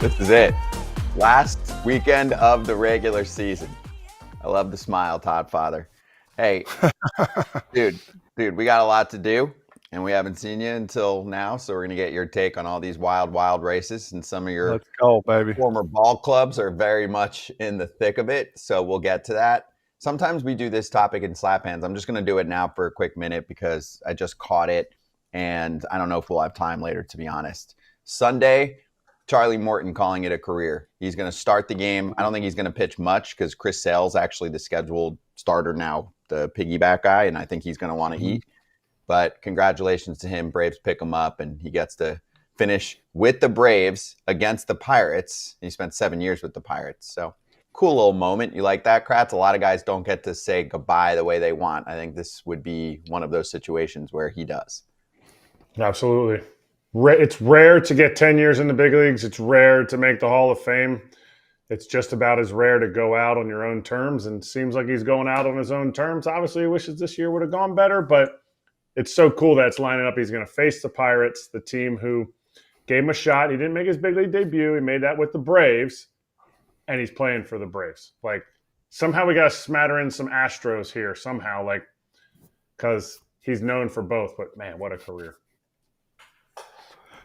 This is it. Last weekend of the regular season. I love the smile, Todd Father. Hey, dude, we got a lot to do, and we haven't seen you until now, so we're going to get your take on all these wild races, and some of your Let's go, baby. former ball clubs are very much in the thick of it, so we'll get to that. Sometimes we do this topic in slap hands. I'm just going to do it now for a quick minute because I just caught it, and I don't know if we'll have time later, to be honest. Sunday, Charlie Morton calling it a career. He's going to start the game. I don't think he's going to pitch much because Chris Sale's actually the scheduled starter now, the piggyback guy, and I think he's going to want to eat. But congratulations to him. Braves pick him up, and he gets to finish with the Braves against the Pirates. He spent 7 years with the Pirates. So cool little moment. You like that, Kratz? A lot of guys don't get to say goodbye the way they want. I think this would be one of those situations where he does. Absolutely. It's rare to get 10 years in the big leagues. It's rare to make the Hall of Fame. It's just about as rare to go out on your own terms, and it seems like he's going out on his own terms. Obviously, he wishes this year would have gone better, but it's so cool that it's lining up. He's going to face the Pirates, the team who gave him a shot. He didn't make his big league debut. He made that with the Braves, and he's playing for the Braves. Like, somehow we got to smatter in some Astros here somehow, like, because he's known for both. But, man, what a career.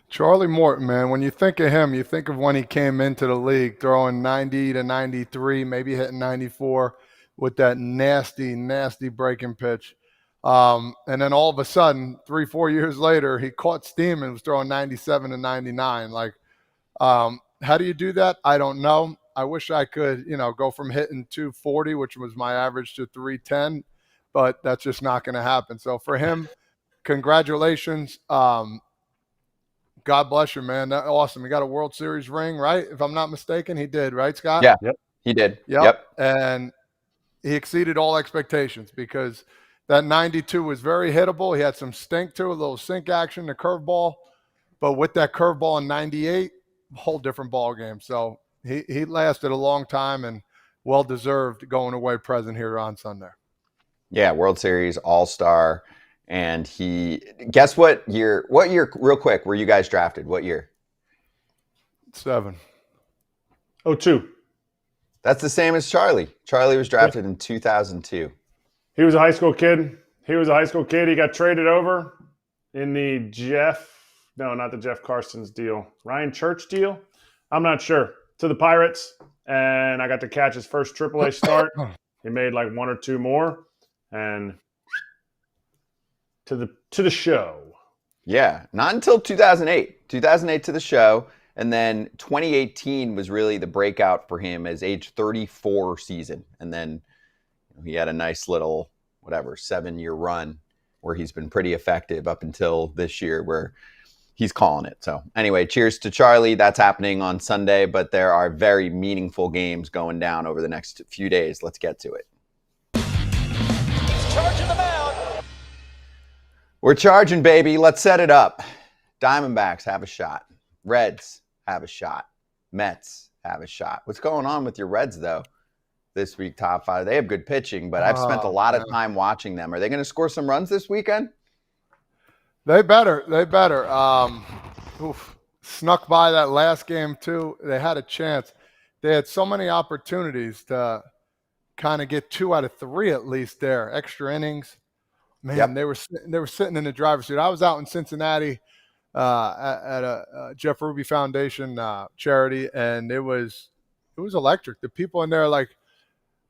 Charlie Morton, man, when you think of him, you think of when he came into the league throwing 90 to 93, maybe hitting 94 with that nasty breaking pitch. And then all of a sudden, 3-4 years later, he caught steam and was throwing 97 to 99. Like, how do you do that? I don't know. I wish I could, go from hitting 240, which was my average, to 310, but that's just not going to happen. So for him, congratulations. God bless you, man. That's awesome. He got a World Series ring, right? If I'm not mistaken, he did, right, Scott? Yeah, yep. He did. Yep. And he exceeded all expectations because that 92 was very hittable. He had some stink to it, a little sink action, the curveball. But with that curveball in 98, a whole different ball game. So he lasted a long time and well-deserved going away present here on Sunday. Yeah, World Series, All-Star. And guess what year, real quick, were you guys drafted? What year? 7. 02. That's the same as Charlie. Charlie was drafted in 2002. He was a high school kid. He got traded over in the not the Jeff Carson's deal, Ryan Church deal. I'm not sure. To the Pirates, and I got to catch his first AAA start. He made like one or two more, and to the show. Yeah, not until 2008. 2008 to the show, and then 2018 was really the breakout for him as age 34 season. And then he had a nice little 7-year run where he's been pretty effective up until this year where he's calling it. So anyway, cheers to Charlie. That's happening on Sunday, but there are very meaningful games going down over the next few days. Let's get to it. He's charging the mound. We're charging, baby. Let's set it up. Diamondbacks have a shot. Reds have a shot. Mets have a shot. What's going on with your Reds, though, this week, top 5? They have good pitching, but I've spent a lot of time watching them. Are they going to score some runs this weekend? They better. Snuck by that last game, too. They had a chance. They had so many opportunities to kind of get 2 out of 3 at least there. Extra innings. Man, yep. They were sitting in the driver's seat. I was out in Cincinnati at a Jeff Ruby Foundation charity, and it was electric. The people in there, like,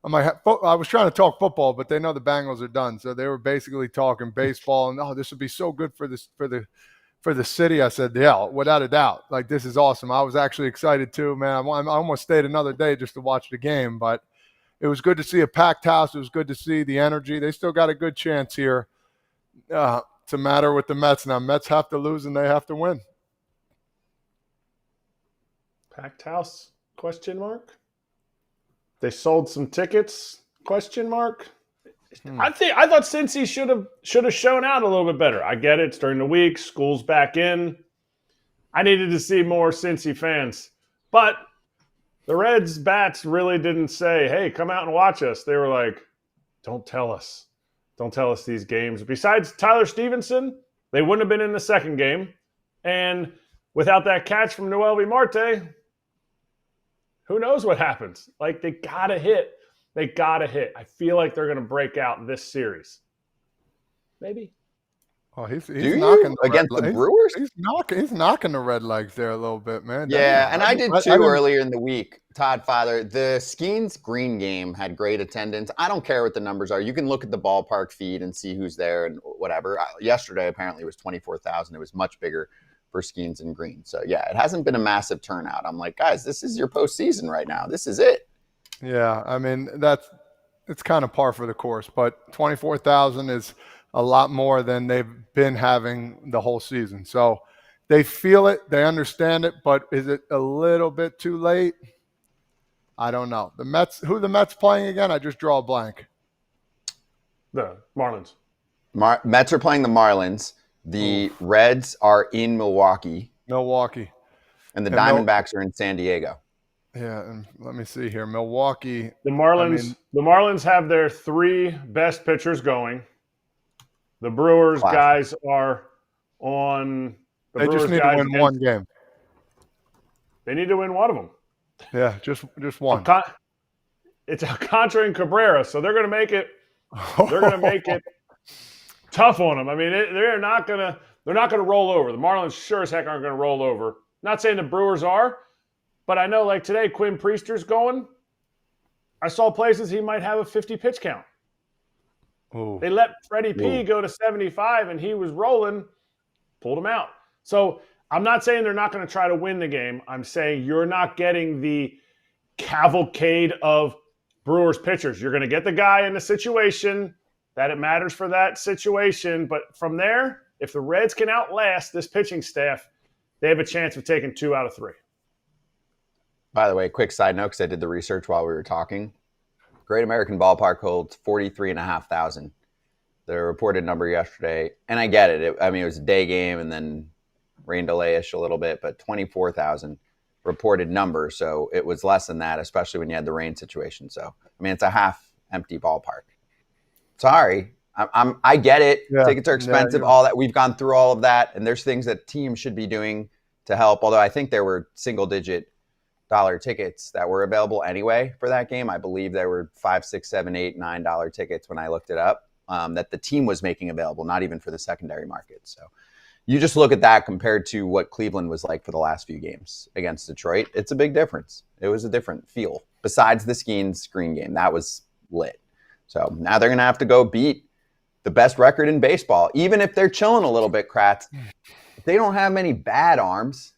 I was trying to talk football, but they know the Bengals are done, so they were basically talking baseball. And this would be so good for the city. I said, yeah, without a doubt. Like, this is awesome. I was actually excited too, man. I almost stayed another day just to watch the game, but it was good to see a packed house. It was good to see the energy. They still got a good chance here to matter with the Mets. Now, Mets have to lose and they have to win. Packed house? Question mark. They sold some tickets? Question mark. I thought Cincy should have shown out a little bit better. I get it. It's during the week. School's back in. I needed to see more Cincy fans, but the Reds bats really didn't say, hey, come out and watch us. They were like, don't tell us. Don't tell us these games. Besides Tyler Stevenson, they wouldn't have been in the second game. And without that catch from Noelvi Marte, Who knows what happens? Like, they got to hit. They got to hit. I feel like they're going to break out this series. Maybe. Oh, he's Do you knocking against the Brewers? He's knocking the red legs there a little bit, man. Yeah, and I did too earlier in the week. Todd Father, the Skeens Green game had great attendance. I don't care what the numbers are. You can look at the ballpark feed and see who's there and whatever. Yesterday apparently it was 24,000. It was much bigger for Skeens and Green. So yeah, it hasn't been a massive turnout. I'm like, guys, this is your postseason right now. This is it. Yeah, I mean it's kind of par for the course, but 24,000 is a lot more than they've been having the whole season. So they feel it, they understand it, but is it a little bit too late? I don't know. The Mets, who the Mets playing again? I just draw a blank. The Marlins. Mets are playing the Marlins. The Reds are in Milwaukee. And the Diamondbacks are in San Diego. Yeah, and let me see here. Milwaukee. The Marlins have their 3 best pitchers going. The Brewers guys are on. They just need to win one game. They need to win one of them. Yeah, just one. It's Alcantara and Cabrera, so they're going to make it. They're going to make it tough on them. I mean, they're not going to roll over. The Marlins sure as heck aren't going to roll over. Not saying the Brewers are, but I know like today Quinn Priester's going. I saw places he might have a 50 pitch count. Ooh. They let Freddie P go to 75, and he was rolling, pulled him out. So I'm not saying they're not going to try to win the game. I'm saying you're not getting the cavalcade of Brewers pitchers. You're going to get the guy in the situation that it matters for that situation. But from there, if the Reds can outlast this pitching staff, they have a chance of taking 2 out of 3. By the way, quick side note, because I did the research while we were talking. Great American Ballpark holds 43,500. The reported number yesterday, and I get it. It was a day game and then rain delay-ish a little bit, but 24,000 reported number. So it was less than that, especially when you had the rain situation. So, I mean, it's a half-empty ballpark. Sorry. I get it. Yeah. Tickets are expensive, all that. We've gone through all of that, and there's things that teams should be doing to help, although I think there were single-digit dollar tickets that were available anyway for that game. I believe there were $5, $6, $7, $8, $9 tickets when I looked it up that the team was making available, not even for the secondary market. So you just look at that compared to what Cleveland was like for the last few games against Detroit. It's a big difference. It was a different feel. Besides the Skeens Green game, that was lit. So now they're going to have to go beat the best record in baseball, even if they're chilling a little bit, Kratz. They don't have many bad arms,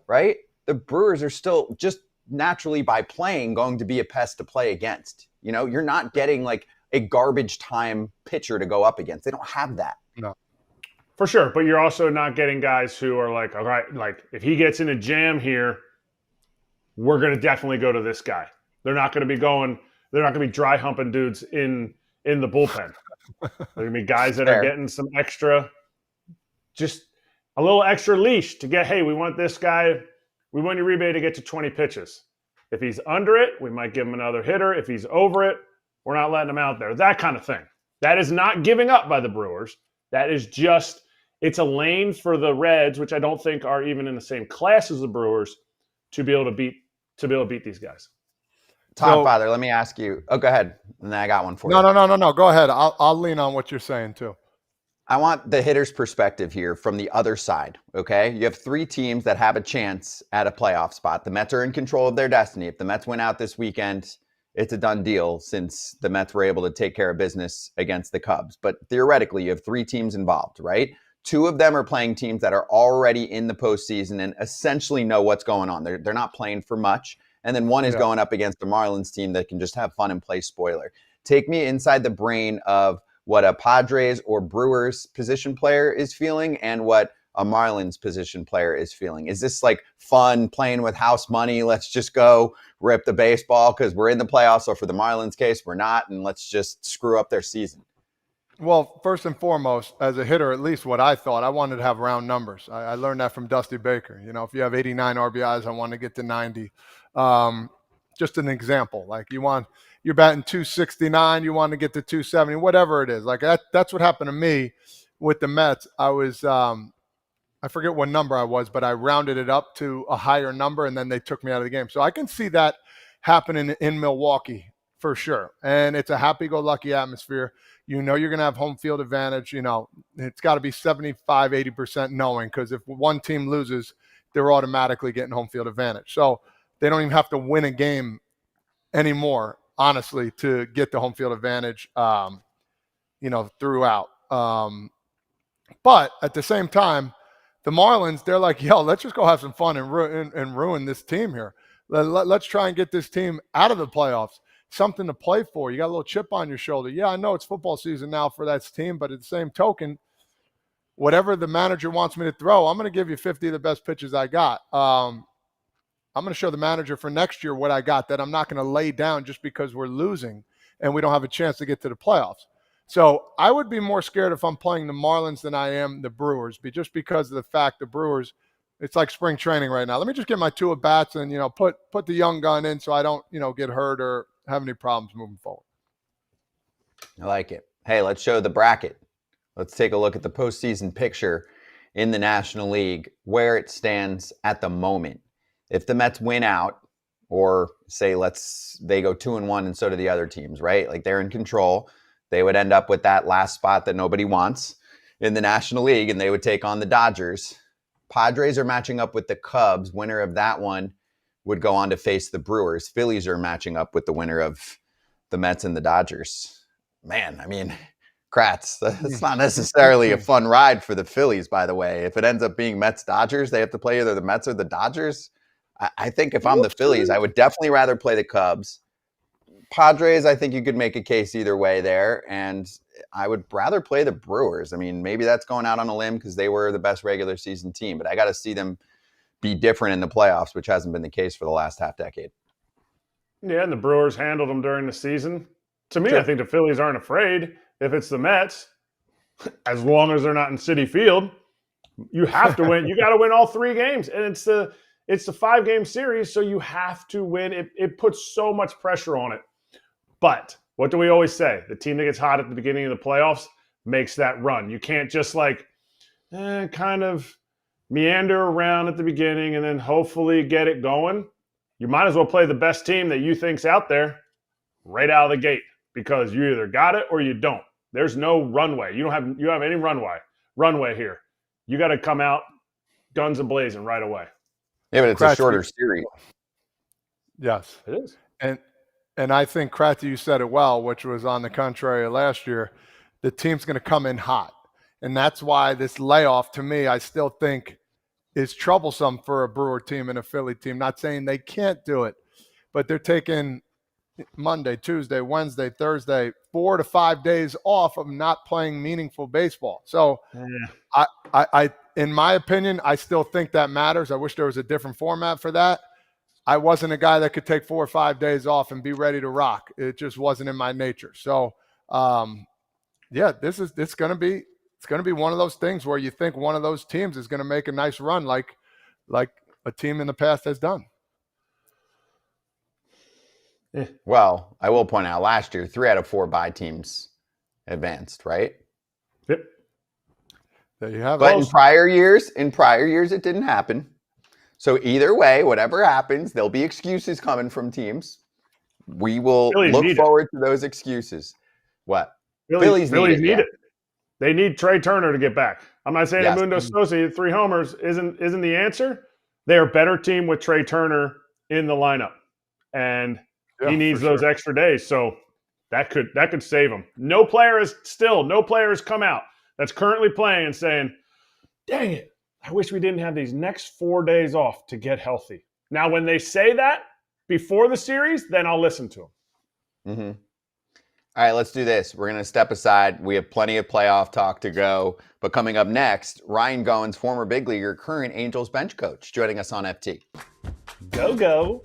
right? The Brewers are still just naturally by playing going to be a pest to play against. You know, you're not getting like a garbage time pitcher to go up against. They don't have that. No. For sure. But you're also not getting guys who are like, all right, like if he gets in a jam here, we're going to definitely go to this guy. They're not going to be dry humping dudes in the bullpen. They're going to be guys that are getting some extra, just a little extra leash to get, hey, we want this guy. We want Uribe to get to 20 pitches. If he's under it, we might give him another hitter. If he's over it, we're not letting him out there. That kind of thing. That is not giving up by the Brewers. That is just, it's a lane for the Reds, which I don't think are even in the same class as the Brewers, to be able to beat these guys. Todd Father, let me ask you. Oh, go ahead. And then I got one for you. No. Go ahead. I'll lean on what you're saying too. I want the hitter's perspective here from the other side, okay? You have 3 teams that have a chance at a playoff spot. The Mets are in control of their destiny. If the Mets win out this weekend, it's a done deal since the Mets were able to take care of business against the Cubs. But theoretically, you have 3 teams involved, right? 2 of them are playing teams that are already in the postseason and essentially know what's going on. They're not playing for much. And then one is going up against the Marlins team that can just have fun and play spoiler. Take me inside the brain of what a Padres or Brewers position player is feeling and what a Marlins position player is feeling. Is this like fun playing with house money? Let's just go rip the baseball because we're in the playoffs, or for the Marlins case, we're not, and let's just screw up their season. Well, first and foremost, as a hitter, at least what I thought, I wanted to have round numbers. I learned that from Dusty Baker. You know, if you have 89 RBIs, I want to get to 90. Just an example, like you're batting 269, you want to get to 270, whatever it is. Like that's what happened to me with the Mets. I was I forget what number I was, but I rounded it up to a higher number, and then they took me out of the game. So I can see that happening in Milwaukee for sure. And it's a happy-go-lucky atmosphere. You're going to have home field advantage. It's got to be 75, 80% knowing, because if one team loses, they're automatically getting home field advantage. So they don't even have to win a game anymore, honestly, to get the home field advantage, throughout. But at the same time, the Marlins, they're like, yo, let's just go have some fun and ruin this team here. Let's try and get this team out of the playoffs, something to play for. You got a little chip on your shoulder. Yeah, I know it's football season now for that team, but at the same token, whatever the manager wants me to throw, I'm going to give you 50 of the best pitches I got. I'm going to show the manager for next year what I got, that I'm not going to lay down just because we're losing and we don't have a chance to get to the playoffs. So I would be more scared if I'm playing the Marlins than I am the Brewers, just because of the fact the Brewers, it's like spring training right now. Let me just get my 2 at-bats and, put the young gun in so I don't, get hurt or have any problems moving forward. I like it. Hey, let's show the bracket. Let's take a look at the postseason picture in the National League, where it stands at the moment. If the Mets win out, or say they go 2-1 and so do the other teams, right? Like, they're in control. They would end up with that last spot that nobody wants in the National League, and they would take on the Dodgers. Padres are matching up with the Cubs. Winner of that one would go on to face the Brewers. Phillies are matching up with the winner of the Mets and the Dodgers. Man, I mean, Kratz, that's not necessarily a fun ride for the Phillies, by the way. If it ends up being Mets-Dodgers, they have to play either the Mets or the Dodgers. I think if I'm the Phillies, I would definitely rather play the Cubs. Padres, I think you could make a case either way there, and I would rather play the Brewers. I mean, maybe that's going out on a limb because they were the best regular season team, but I got to see them be different in the playoffs, which hasn't been the case for the last half decade. Yeah, and the Brewers handled them during the season. To me, I think the Phillies aren't afraid. If it's the Mets, as long as they're not in Citi Field, you have to win. You got to win all 3 games, and it's the 5-game series, so you have to win. It puts so much pressure on it. But what do we always say? The team that gets hot at the beginning of the playoffs makes that run. You can't just kind of meander around at the beginning and then hopefully get it going. You might as well play the best team that you think's out there right out of the gate, because you either got it or you don't. There's no runway. You have any runway here. You got to come out guns a-blazing right away. Yeah, but it's a shorter series. Yes. It is. And I think, Kratz, you said it well, which was on the contrary of last year. The team's going to come in hot. And that's why this layoff, to me, I still think is troublesome for a Brewer team and a Philly team. Not saying they can't do it, but they're taking Monday, Tuesday, Wednesday, Thursday, 4 to 5 days off of not playing meaningful baseball. So I in my opinion, I still think that matters. I wish there was a different format for that. I wasn't a guy that could take 4 or 5 days off and be ready to rock. It just wasn't in my nature. So, it's going to be one of those things where you think one of those teams is going to make a nice run, like a team in the past has done. Well, I will point out last year, 3 out of 4 bye teams advanced, right? Yep. There you have it. But in prior years, it didn't happen. So either way, whatever happens, there'll be excuses coming from teams. We will look forward to those excuses. What? Phillies need it. They need Trey Turner to get back. I'm not saying Mundo Sosa 3 homers isn't the answer. They're a better team with Trey Turner in the lineup, and he needs those extra days. So that could save him. No player has come out that's currently playing and saying, "Dang it, I wish we didn't have these next 4 days off to get healthy." Now, when they say that before the series, then I'll listen to them. Mm-hmm. All right, let's do this. We're going to step aside. We have plenty of playoff talk to go. But coming up next, Ryan Goins, former big leaguer, current Angels bench coach, joining us on FT. Go.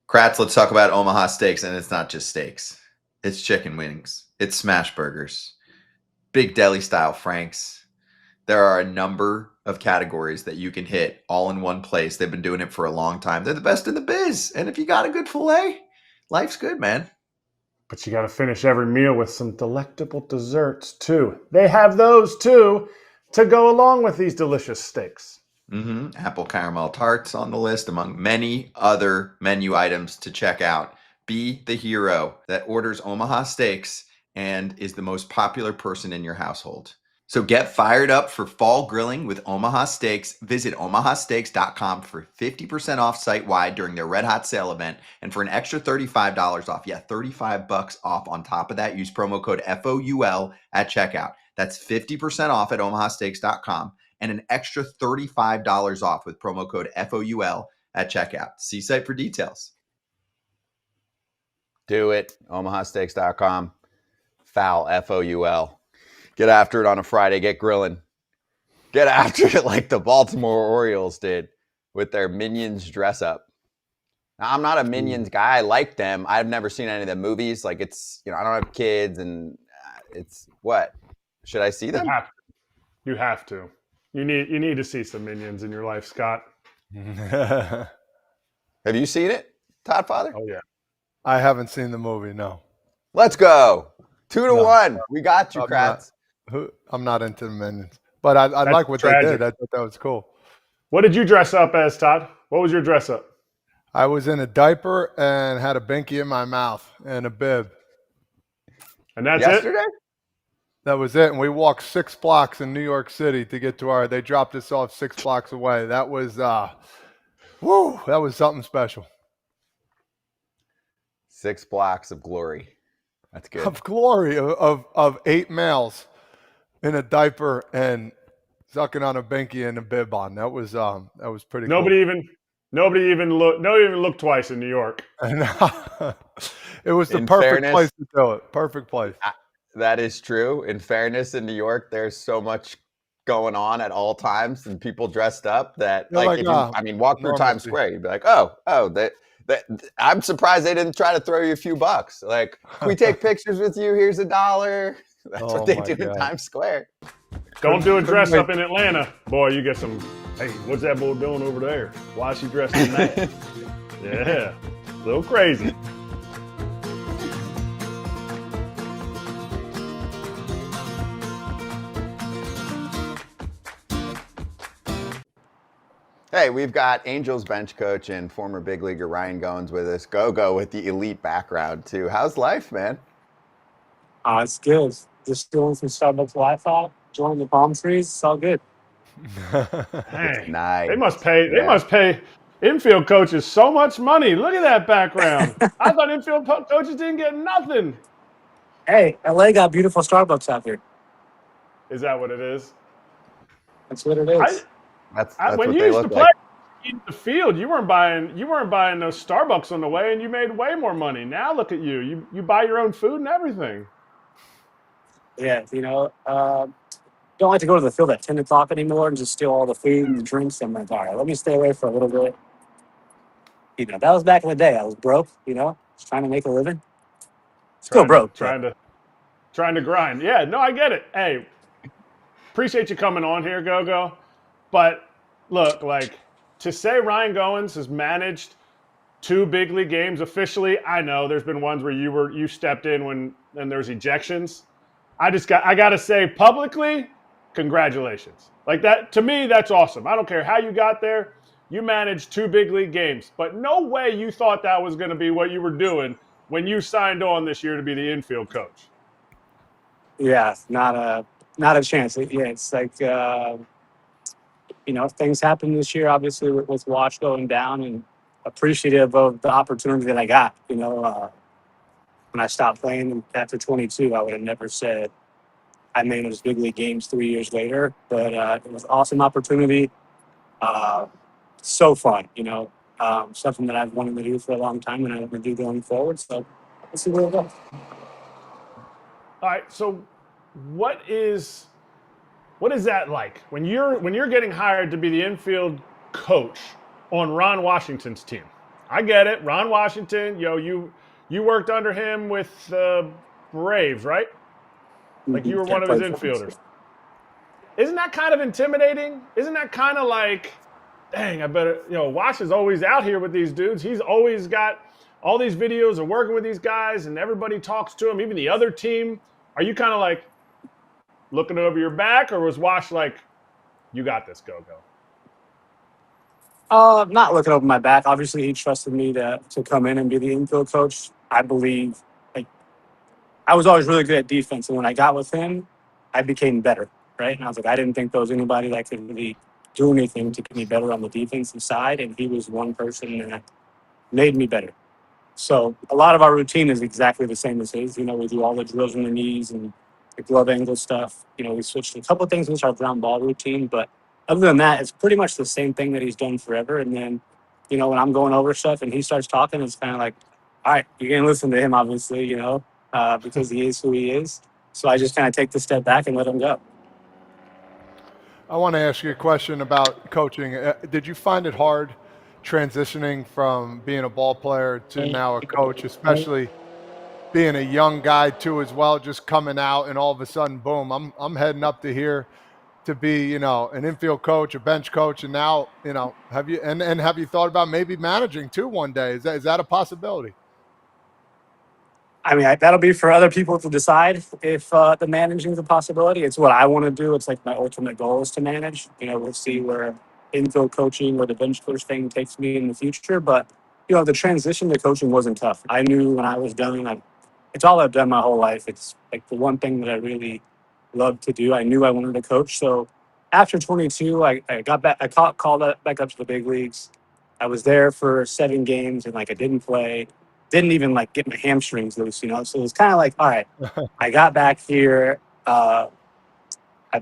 Kratz, let's talk about Omaha steaks, and it's not just steaks. It's chicken wings. It's smash burgers. Big deli style franks. There are a number of categories that you can hit all in one place. They've been doing it for a long time. They're the best in the biz. And if you got a good filet, life's good, man. But you got to finish every meal with some delectable desserts, too. They have those, too, to go along with these delicious steaks. Apple caramel tarts on the list, among many other menu items to check out. Be the hero that orders Omaha Steaks and is the most popular person in your household. So get fired up for fall grilling with Omaha Steaks. Visit omahasteaks.com for 50% off site-wide during their Red Hot Sale event. And for an extra $35 off, $35 off on top of that, use promo code FOUL at checkout. That's 50% off at omahasteaks.com and an extra $35 off with promo code FOUL at checkout. See site for details. Do it. omahasteaks.com. Foul, F-O-U-L. Get after it on a Friday. Get grilling. Get after it like the Baltimore Orioles did with their Minions dress up. Now, I'm not a Minions guy. I like them. I've never seen any of the movies. Like, it's, I don't have kids, and it's what? Should I see them? You have to. You need to see some Minions in your life, Scott. Have you seen it, Todd Father? Oh, yeah. I haven't seen the movie, no. Let's go. 2-1. We got you, Kratz. I'm not into the Minions. But I like what tragic. they did. I thought that was cool. What did you dress up as, Todd? What was your dress up? I was in a diaper and had a binky in my mouth and a bib. And that's Yesterday? it? That was it. And we walked 6 blocks in New York City to get to they dropped us off 6 blocks away. That was, that was something special. 6 blocks of glory. That's good. Of glory of 8 males in a diaper and sucking on a binky and a bib on. That was pretty Nobody cool. even looked twice in New York. It was the perfect place to do it. Perfect place. That is true. In fairness, in New York, there's so much going on at all times, and people dressed up that, like if you, walk through Times Square, you'd be like, I'm surprised they didn't try to throw you a few bucks. Like, can we take pictures with you? Here's $1. That's what they do in Times Square. Don't do a dress up in Atlanta. Boy, you get some, hey, what's that boy doing over there? Why is she dressed in that? Yeah, a little crazy. Hey, we've got Angels bench coach and former big leaguer Ryan Goins with us. Go with the elite background, too. How's life, man? It's good. Just doing some Starbucks Wi-Fi, enjoying the palm trees. It's all good. Hey, nice. They must pay infield coaches so much money. Look at that background. I thought infield coaches didn't get nothing. Hey, LA got beautiful Starbucks out here. Is that what it is? That's what it is. That's when what you they used look to play like. in the field, you weren't buying those Starbucks on the way, and you made way more money. Now look at you. You buy your own food and everything. Yeah, don't like to go to the field at 10 o'clock anymore and just steal all the food and the drinks. I'm like, all right, let me stay away for a little bit. That was back in the day. I was broke, just trying to make a living. Still broke. Trying to grind. Yeah, no, I get it. Hey, appreciate you coming on here, Go. But look, to say Ryan Goins has managed 2 big league games officially, I know there's been ones where you stepped in when there's ejections. I got to say publicly, congratulations. Like that, to me, that's awesome. I don't care how you got there. You managed 2 big league games, but no way you thought that was going to be what you were doing when you signed on this year to be the infield coach. Yeah, not a chance. It's like, things happened this year, obviously, with Watch going down, and appreciative of the opportunity that I got. When I stopped playing after 22, I would have never said I managed big league games 3 years later. But it was an awesome opportunity. So fun, something that I've wanted to do for a long time and I want to do going forward. So let's see where it goes. All right. So what is that like when you're getting hired to be the infield coach on Ron Washington's team? I get it. Ron Washington, You worked under him with the Braves, right? Like you were one of his infielders. Isn't that kind of intimidating? Isn't that kind of like, dang, I better, Wash is always out here with these dudes. He's always got all these videos of working with these guys and everybody talks to him, even the other team. Are you kind of like looking over your back, or was Wash like, you got this, go? Not looking over my back. Obviously, he trusted me to come in and be the infield coach. I believe, like, I was always really good at defense, and when I got with him, I became better, right? And I was like, I didn't think there was anybody that could really do anything to get me better on the defensive side, and he was one person that made me better. So a lot of our routine is exactly the same as his. We do all the drills on the knees and the glove angle stuff. We switched a couple of things with our ground ball routine, but other than that, it's pretty much the same thing that he's done forever. And then, when I'm going over stuff and he starts talking, it's kind of like, all right, you're going to listen to him, obviously, because he is who he is. So I just kind of take the step back and let him go. I want to ask you a question about coaching. Did you find it hard transitioning from being a ball player to now a coach, especially being a young guy too as well, just coming out and all of a sudden, boom, I'm heading up to here to be, an infield coach, a bench coach, and now, have you thought about maybe managing too one day? Is that a possibility? I mean, that'll be for other people to decide if the managing is a possibility. It's what I want to do. It's like my ultimate goal is to manage. We'll see where infield coaching or the bench coach thing takes me in the future. But, the transition to coaching wasn't tough. I knew when I was done, it's all I've done my whole life. It's like the one thing that I really loved to do. I knew I wanted to coach. So after 22, I got back. I called back up to the big leagues. I was there for 7 games and I didn't play. Didn't even get my hamstrings loose, So it was kind of like, all right, I got back here. I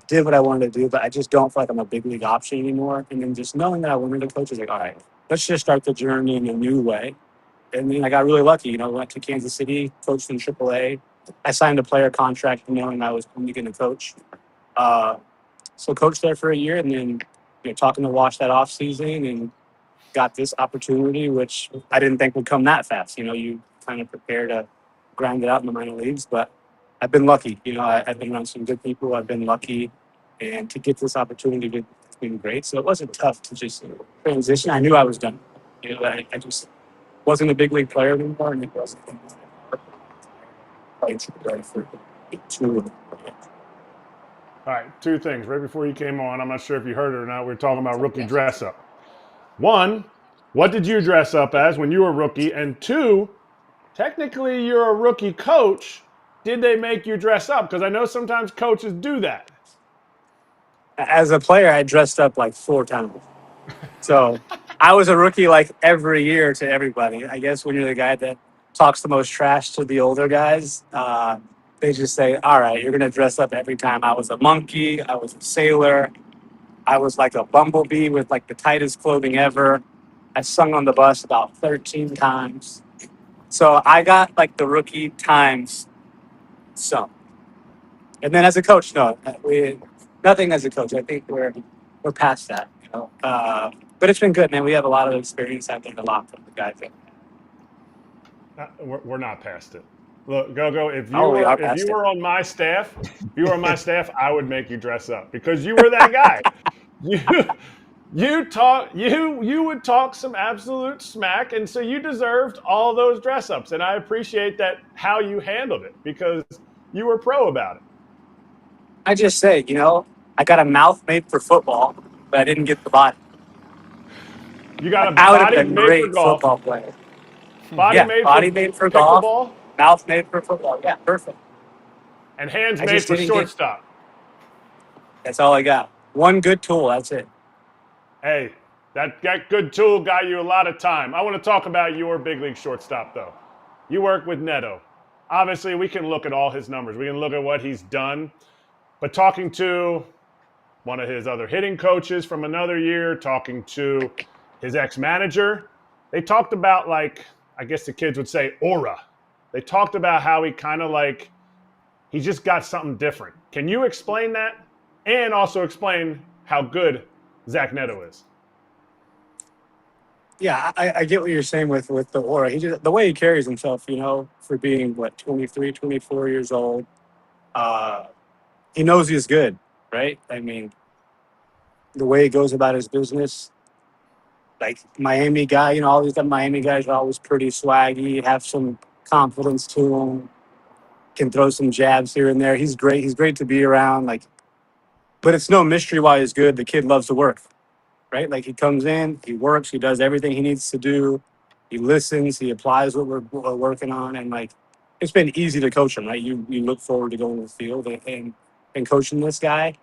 did what I wanted to do, but I just don't feel like I'm a big league option anymore. And then just knowing that I wanted to coach is like, all right, let's just start the journey in a new way. And then I got really lucky, went to Kansas City, coached in AAA. I signed a player contract knowing I was only going to coach. So coached there for a year and then, talking to Wash that off season and got this opportunity, which I didn't think would come that fast. You kind of prepare to grind it out in the minor leagues, but I've been lucky. I've been around some good people. I've been lucky, and to get this opportunity, it's been great. So it wasn't tough to just transition. I knew I was done. I just wasn't a big league player anymore, and it wasn't. All right, 2 things. Right before you came on, I'm not sure if you heard it or not, we were talking about rookie dress up. 1, what did you dress up as when you were a rookie? And 2, technically you're a rookie coach. Did they make you dress up? Because I know sometimes coaches do that. As a player, I dressed up 4 times. So I was a rookie every year to everybody. I guess when you're the guy that talks the most trash to the older guys, they just say, all right, you're going to dress up every time. I was a monkey. I was a sailor. I was like a bumblebee with the tightest clothing ever. I sung on the bus about 13 times. So I got the rookie times some. And then as a coach, no, nothing as a coach. I think we're past that, But it's been good, man. We have a lot of experience. I've learned a lot from the guys. We're not past it. Look, Go. If you we were on my staff, I would make you dress up because you were that guy. You would talk some absolute smack, and so you deserved all those dress ups. And I appreciate that how you handled it because you were pro about it. I just say, I got a mouth made for football, but I didn't get the body. You got a body made for golf. Football player. Body made for golf. Pickleball. Mouth made for football. Yeah, perfect. And hands made for shortstop. That's all I got. One good tool. That's it. Hey, that good tool got you a lot of time. I want to talk about your big league shortstop, though. You work with Neto. Obviously, we can look at all his numbers. We can look at what he's done. But talking to one of his other hitting coaches from another year, talking to his ex-manager, they talked about, I guess the kids would say, aura. They talked about how he kind of he just got something different. Can you explain that? And also explain how good Zach Neto is. Yeah, I get what you're saying with the aura. The way he carries himself, for being, 23, 24 years old, uh, he knows he's good, right? I mean, the way he goes about his business, like Miami guy, all these Miami guys are always pretty swaggy, have some confidence to them, can throw some jabs here and there. He's great. He's great to be around. But it's no mystery why he's good. The kid loves to work, right? Like he comes in, he works, he does everything he needs to do. He listens, he applies what we're working on, and it's been easy to coach him, right? You look forward to going to the field and coaching this guy.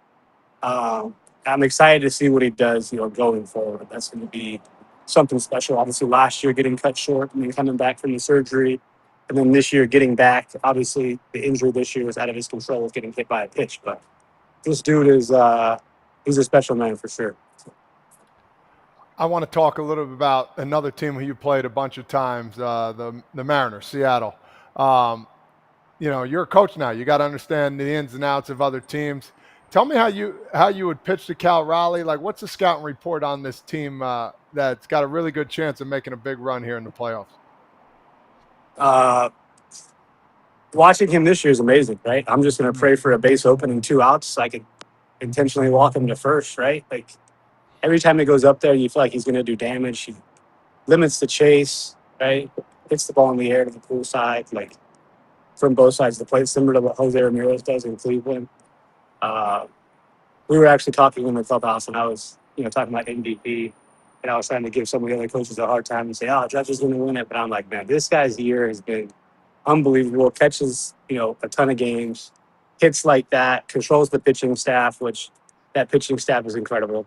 I'm excited to see what he does, going forward. That's going to be something special. Obviously, last year getting cut short and then coming back from the surgery, and then this year getting back. Obviously, the injury this year was out of his control with getting hit by a pitch, but this dude is he's a special man for sure. I want to talk a little bit about another team who you played a bunch of times, the Mariners, Seattle. You're a coach now. You got to understand the ins and outs of other teams. Tell me how you would pitch to Cal Raleigh. Like, what's the scouting report on this team that's got a really good chance of making a big run here in the playoffs? Watching him this year is amazing, right? I'm just going to pray for a base open and 2 outs so I could intentionally walk him to first, right? Like, every time he goes up there, you feel like he's going to do damage. He limits the chase, right? Hits the ball in the air to the pool side, from both sides of the plate, similar to what Jose Ramirez does in Cleveland. We were actually talking in the clubhouse, and I was, talking about MVP, and I was trying to give some of the other coaches a hard time and say, "Oh, Judge is going to win it," but I'm like, man, this guy's year has been unbelievable. Catches, a ton of games, hits like that, controls the pitching staff, which that pitching staff is incredible.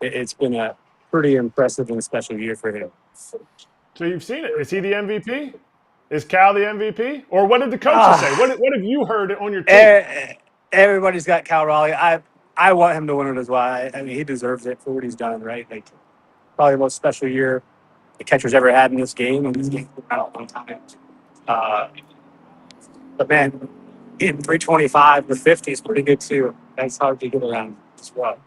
It's been a pretty impressive and special year for him. So you've seen it. Is he the MVP? Is Cal the MVP? Or what did the coaches say? What have you heard on your team? Everybody's got Cal Raleigh. I want him to win it as well. I mean, he deserves it for what he's done, right? Like, probably the most special year the catcher's ever had in this game, and this game's been out a long time. But man, hitting 325 with 50 is pretty good too. That's hard to get around as well.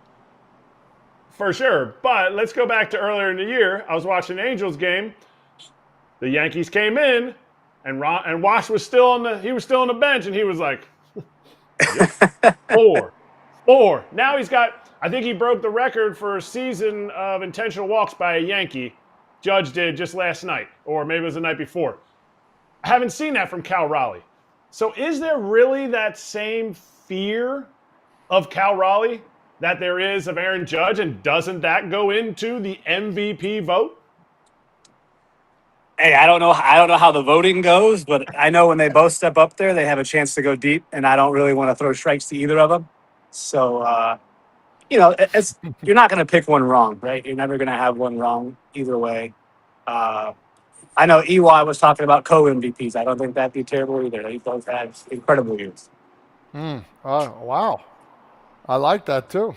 For sure. But let's go back to earlier in the year. I was watching the Angels game. The Yankees came in, and Wash was still on the bench, and he was like, yep, four. Now he's got, I think he broke the record for a season of intentional walks by a Yankee. Judge did just last night, or maybe it was the night before. I haven't seen that from Cal Raleigh. So is there really that same fear of Cal Raleigh that there is of Aaron Judge, and doesn't that go into the MVP vote? Hey, I don't know how the voting goes, but I know when they both step up there, they have a chance to go deep, and I don't really want to throw strikes to either of them. So, you're not going to pick one wrong, right? You're never going to have one wrong either way. I know EY was talking about co-MVPs. I don't think that'd be terrible either. They both had incredible years. Oh, wow. I like that too.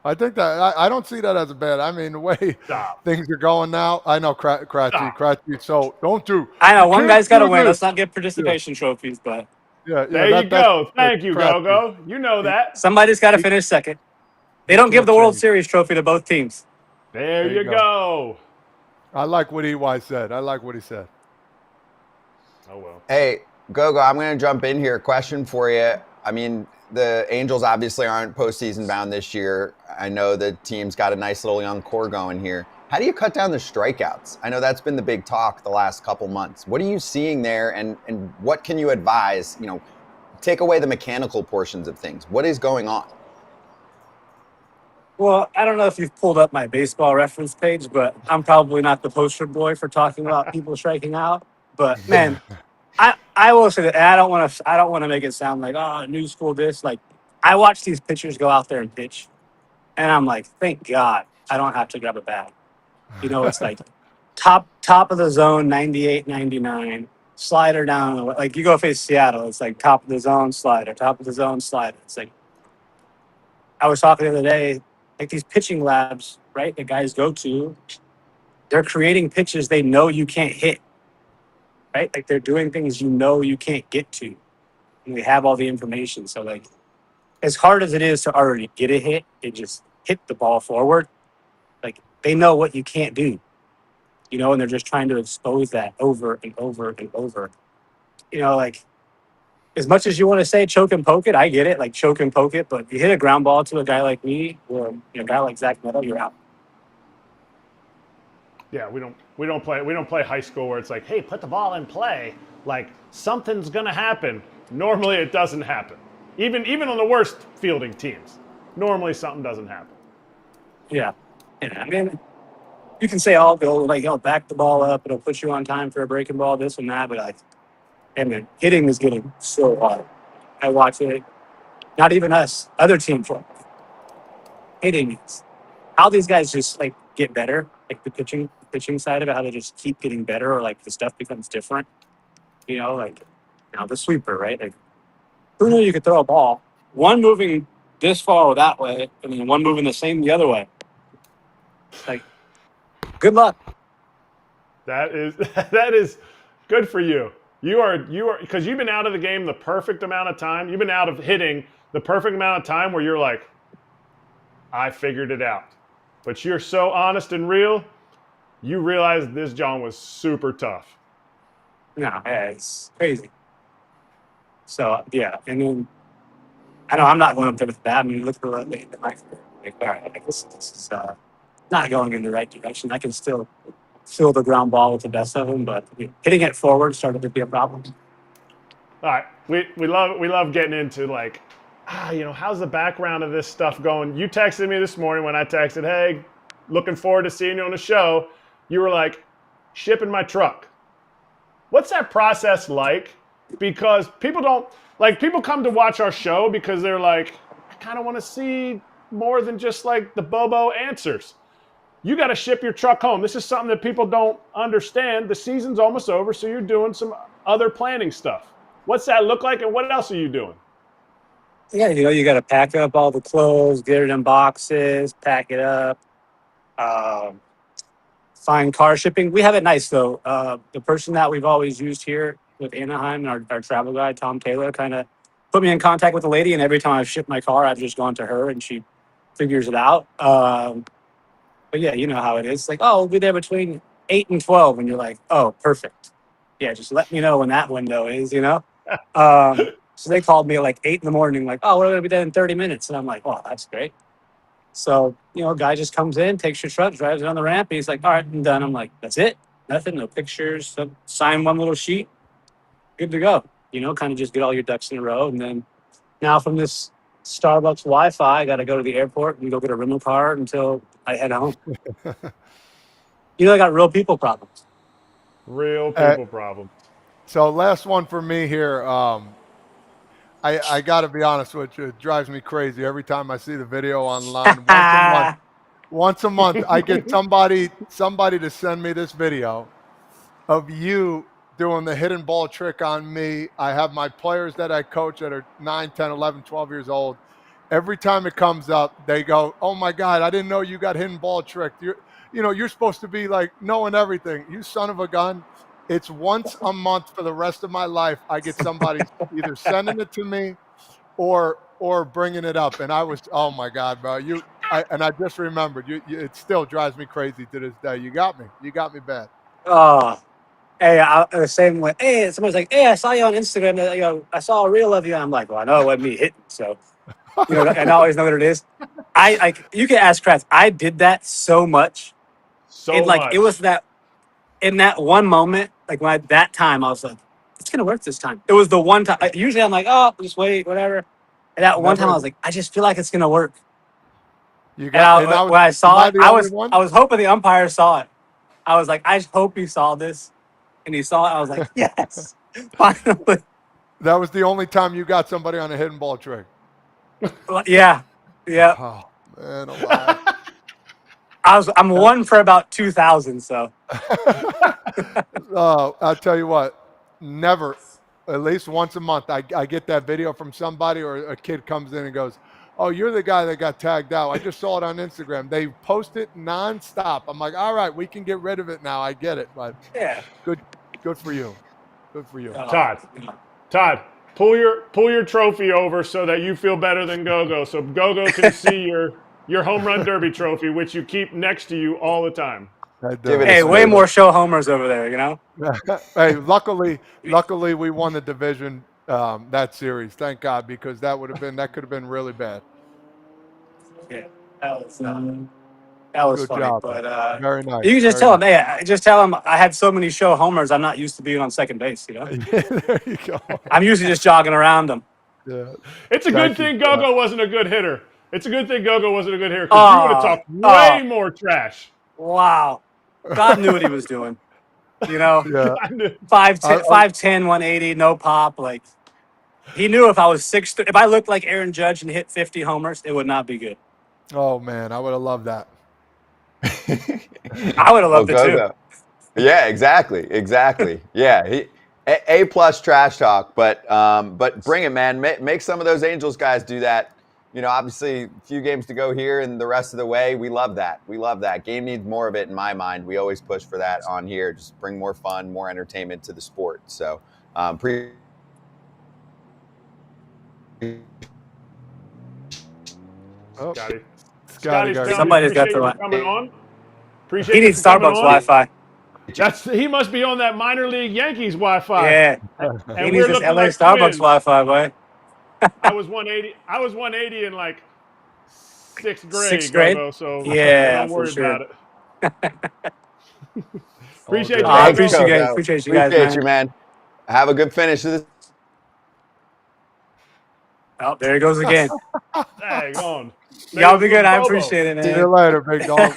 I think that I don't see that as a bad. I mean, the way things are going now, I know Kratzy. So don't do. I know one guy's got to win. Let's not get participation trophies, but there you go. Thank you, Go-Go. You know that. Somebody's got to finish second. They don't give the World Series trophy to both teams. There you go. I like what EY said. I like what he said. Oh, well. Hey, Go-Go, I'm going to jump in here. Question for you. I mean, the Angels obviously aren't postseason bound this year. I know the team's got a nice little young core going here. How do you cut down the strikeouts? I know that's been the big talk the last couple months. What are you seeing there, and what can you advise? Take away the mechanical portions of things. What is going on? Well, I don't know if you've pulled up my baseball reference page, but I'm probably not the poster boy for talking about people striking out. But man, I will say that, and I don't want to make it sound like, oh, new school this. Like, I watch these pitchers go out there and pitch, and I'm like, thank God I don't have to grab a bat. It's like top of the zone, 98, 99, slider down. Like, you go face Seattle, it's like top of the zone slider, top of the zone slider. It's like, I was talking the other day, like these pitching labs, right, that guys go to, they're creating pitches they know you can't hit. Right? Like, they're doing things you can't get to. And we have all the information. So, like, as hard as it is to already get a hit and just hit the ball forward, like, they know what you can't do, you know, and they're just trying to expose that over and over and over. You know, like, as much as you want to say choke and poke it, I get it, like choke and poke it, but you hit a ground ball to a guy like me or a guy like Zach Meadow, you're out. Yeah, we don't play high school where it's like, hey, put the ball in play. Like something's gonna happen. Normally it doesn't happen. Even on the worst fielding teams, normally something doesn't happen. Yeah. I mean, you can say all like, back the ball up, it'll put you on time for a breaking ball, this and that, but like, hey man, hitting is getting so hard. I watch it. Not even us, other teams. Hitting is how these guys just like get better, like the pitching side of it, how they just keep getting better, or like the stuff becomes different. You know, like the sweeper, right? Like who knew you could throw a ball, one moving this far or that way, and then one moving the same the other way. Like, good luck. That is good for you. You are because you've been out of the game the perfect amount of time. You've been out of hitting the perfect amount of time where you're like, I figured it out. But you're so honest and real, you realize this John was super tough. No, it's crazy. So yeah, and then I know I'm not going up there with that. I mean, look for like, all right, I guess this is not going in the right direction. I can still fill the ground ball with the best of them, but hitting it forward started to be a problem. All right, we love getting into like, how's the background of this stuff going? You texted me this morning when I texted, hey, looking forward to seeing you on the show. You were like, shipping my truck. What's that process like? Because people come to watch our show because they're like, I kind of want to see more than just like the Bobo answers. You got to ship your truck home. This is something that people don't understand. The season's almost over, so you're doing some other planning stuff. What's that look like, and what else are you doing? Yeah, you got to pack up all the clothes, get it in boxes, pack it up. Find car shipping. We have it nice, though. The person that we've always used here with Anaheim, our travel guy, Tom Taylor, kind of put me in contact with the lady, and every time I've shipped my car, I've just gone to her, and she figures it out. But yeah, you know how it is. Like, we'll be there between 8 and 12, and you're like, oh, perfect. Yeah, just let me know when that window is, So they called me at like 8 in the morning, like, oh, we're going to be there in 30 minutes. And I'm like, oh, that's great. So, a guy just comes in, takes your truck, drives it on the ramp. And he's like, all right, I'm done. I'm like, that's it? Nothing, no pictures. So sign one little sheet. Good to go. Kind of just get all your ducks in a row. And then now from this Starbucks Wi-Fi, I got to go to the airport and go get a rental car until I head home. I got real people problems. Real people problems. So last one for me here. I got to be honest with you. It drives me crazy every time I see the video online. Once a month, I get somebody to send me this video of you doing the hidden ball trick on me. I have my players that I coach that are 9, 10, 11, 12 years old. Every time it comes up, they go, oh, my God, I didn't know you got hidden ball tricked. You're supposed to be like knowing everything. You son of a gun. It's once a month for the rest of my life. I get somebody either sending it to me or bringing it up. And I was, oh, my God, bro. I just remembered. It still drives me crazy to this day. You got me. You got me bad. Oh, hey, the same way. Hey, somebody's like, hey, I saw you on Instagram. I saw a reel of you. I'm like, well, I know it wasn't me hitting. So, I always know what it is. You can ask Kratz. I did that so much. It was that in that one moment, like that time, I was like, it's going to work this time. It was the one time. Usually I'm like, oh, just wait, whatever. And that one time I was like, I just feel like it's going to work. When I saw it, I was hoping the umpire saw it. I was like, I hope he saw this. And he saw it. I was like, yes, finally. That was the only time you got somebody on a hidden ball trick. Yeah. Oh, man, alive. I'm one for about 2,000. So. I'll tell you what. Never, at least once a month, I get that video from somebody or a kid comes in and goes, oh, you're the guy that got tagged out. I just saw it on Instagram. They post it nonstop. I'm like, all right, we can get rid of it now. I get it, but yeah, good for you. Good for you, Todd. Pull your trophy over so that you feel better than Gogo. So Gogo can see your home run derby trophy, which you keep next to you all the time. Give it a Hey, way smooth. more show homers over there, you know? Hey, luckily we won the division that series. Thank God, because that could have been really bad. Yeah, that was Good funny. job. But Very nice. you can just Very tell him, hey, just tell him I had so many show homers. I'm not used to being on second base. You know, nice. Yeah, there you go. I'm usually just jogging around them. Yeah. It's a Thank good thing you, Scott. Gogo wasn't a good hitter. It's a good thing Gogo wasn't a good hitter because you would have talked way more trash. Wow, God knew what he was doing. You know, Yeah. 5'10", 180, no pop. Like he knew if I was 6'3", if I looked like Aaron Judge and hit 50 homers, it would not be good. Oh man, I would have loved that. I would have loved it too. Go. Yeah, exactly. Yeah, he A plus trash talk, but bring it, man. Make some of those Angels guys do that. You know, obviously, a few games to go here, and the rest of the way, we love that. Game needs more of it, in my mind. We always push for that on here. Just bring more fun, more entertainment to the sport. So, Oh, Scotty's Somebody's got to coming on. Appreciate He needs Starbucks Wi-Fi. He must be on that minor league Yankees Wi-Fi. Yeah, and he needs this LA like Starbucks twins. Wi-Fi, boy. I was 180 in like sixth grade. Sixth grade? Gogo, so Yeah, don't worry for sure. about it. Appreciate you. I Gogo. appreciate you guys, man. Have a good finish to this. Oh, there he goes again. Dang on. Y'all be good. I appreciate it, see man. you later, big dog.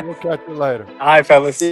We'll catch you later. All right, fellas.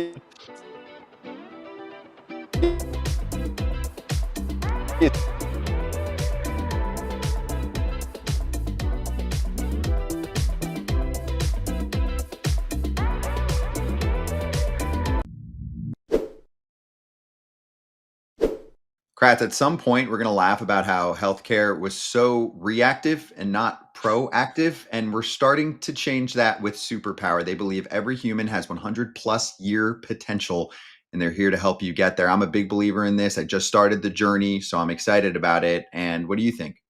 Kratz, at some point, we're going to laugh about how healthcare was so reactive and not proactive. And we're starting to change that with Superpower. They believe every human has 100+ year potential, and they're here to help you get there. I'm a big believer in this. I just started the journey, so I'm excited about it. And what do you think?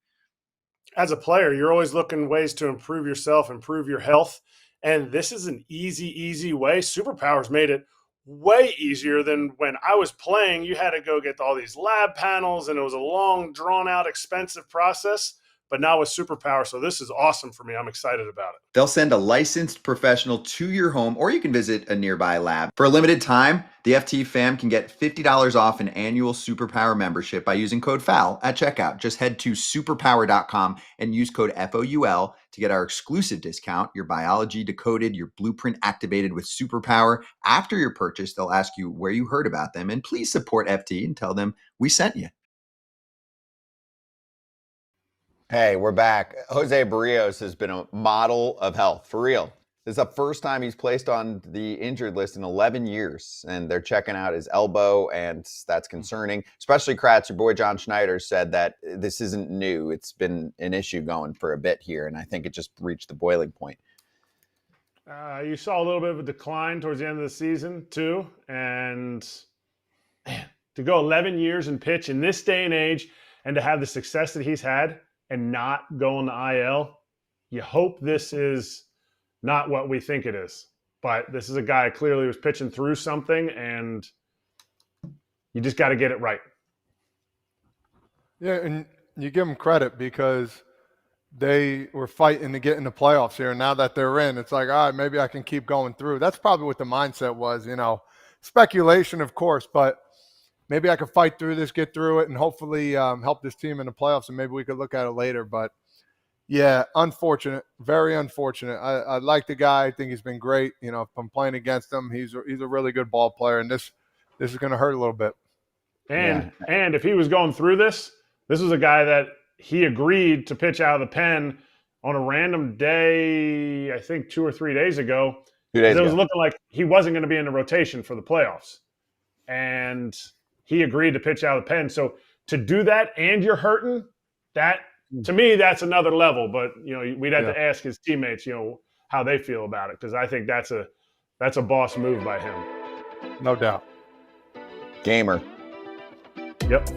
As a player, you're always looking ways to improve yourself, improve your health. And this is an easy way. Superpower's made it way easier than when I was playing. You had to go get all these lab panels, and it was a long, drawn-out, expensive process. But now with Superpower, so this is awesome for me. I'm excited about it. They'll send a licensed professional to your home, or you can visit a nearby lab. For a limited time, the FT fam can get $50 off an annual Superpower membership by using code FOUL at checkout. Just head to superpower.com and use code FOUL to get our exclusive discount. Your biology decoded, your blueprint activated with Superpower. After your purchase, they'll ask you where you heard about them, and please support FT and tell them we sent you. Hey, we're back. Jose Berrios has been a model of health, for real. This is the first time he's placed on the injured list in 11 years, and they're checking out his elbow, and that's concerning. Especially Kratz, your boy John Schneider, said that this isn't new. It's been an issue going for a bit here, and I think it just reached the boiling point. You saw a little bit of a decline towards the end of the season, too. And man, to go 11 years and pitch in this day and age and to have the success that he's had and not go on the IL, you hope this is not what we think it is. But this is a guy who clearly was pitching through something, and you just got to get it right. Yeah, and you give them credit because they were fighting to get in the playoffs here. And now that they're in, it's like, all right, maybe I can keep going through. That's probably what the mindset was, you know. Speculation, of course, but maybe I could fight through this, get through it, and hopefully help this team in the playoffs, and maybe we could look at it later. But, yeah, unfortunate, very unfortunate. I like the guy. I think he's been great. You know, if I'm playing against him, he's a really good ball player, and this is going to hurt a little bit. And if he was going through this was a guy that he agreed to pitch out of the pen on a random day, I think 2 or 3 days ago. It was looking like he wasn't going to be in the rotation for the playoffs. And he agreed to pitch out of the pen. So to do that and you're hurting, that to me, that's another level. But, you know, we'd have to ask his teammates, you know, how they feel about it, because I think that's a boss move by him. No doubt. Gamer. Yep.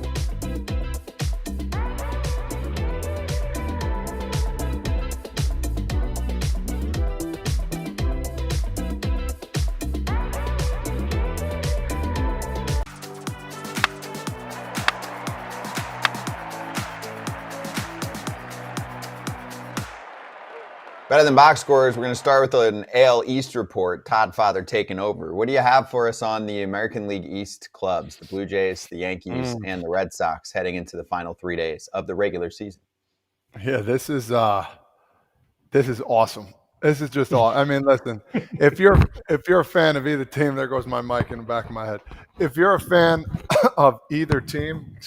Better than box scores. We're going to start with an AL East report. Todd Father taking over. What do you have for us on the American League East clubs, the Blue Jays, the Yankees, and the Red Sox heading into the final 3 days of the regular season? Yeah, this is awesome. This is just all. I mean, listen, if you're a fan of either team, there goes my mic in the back of my head. If you're a fan of either team,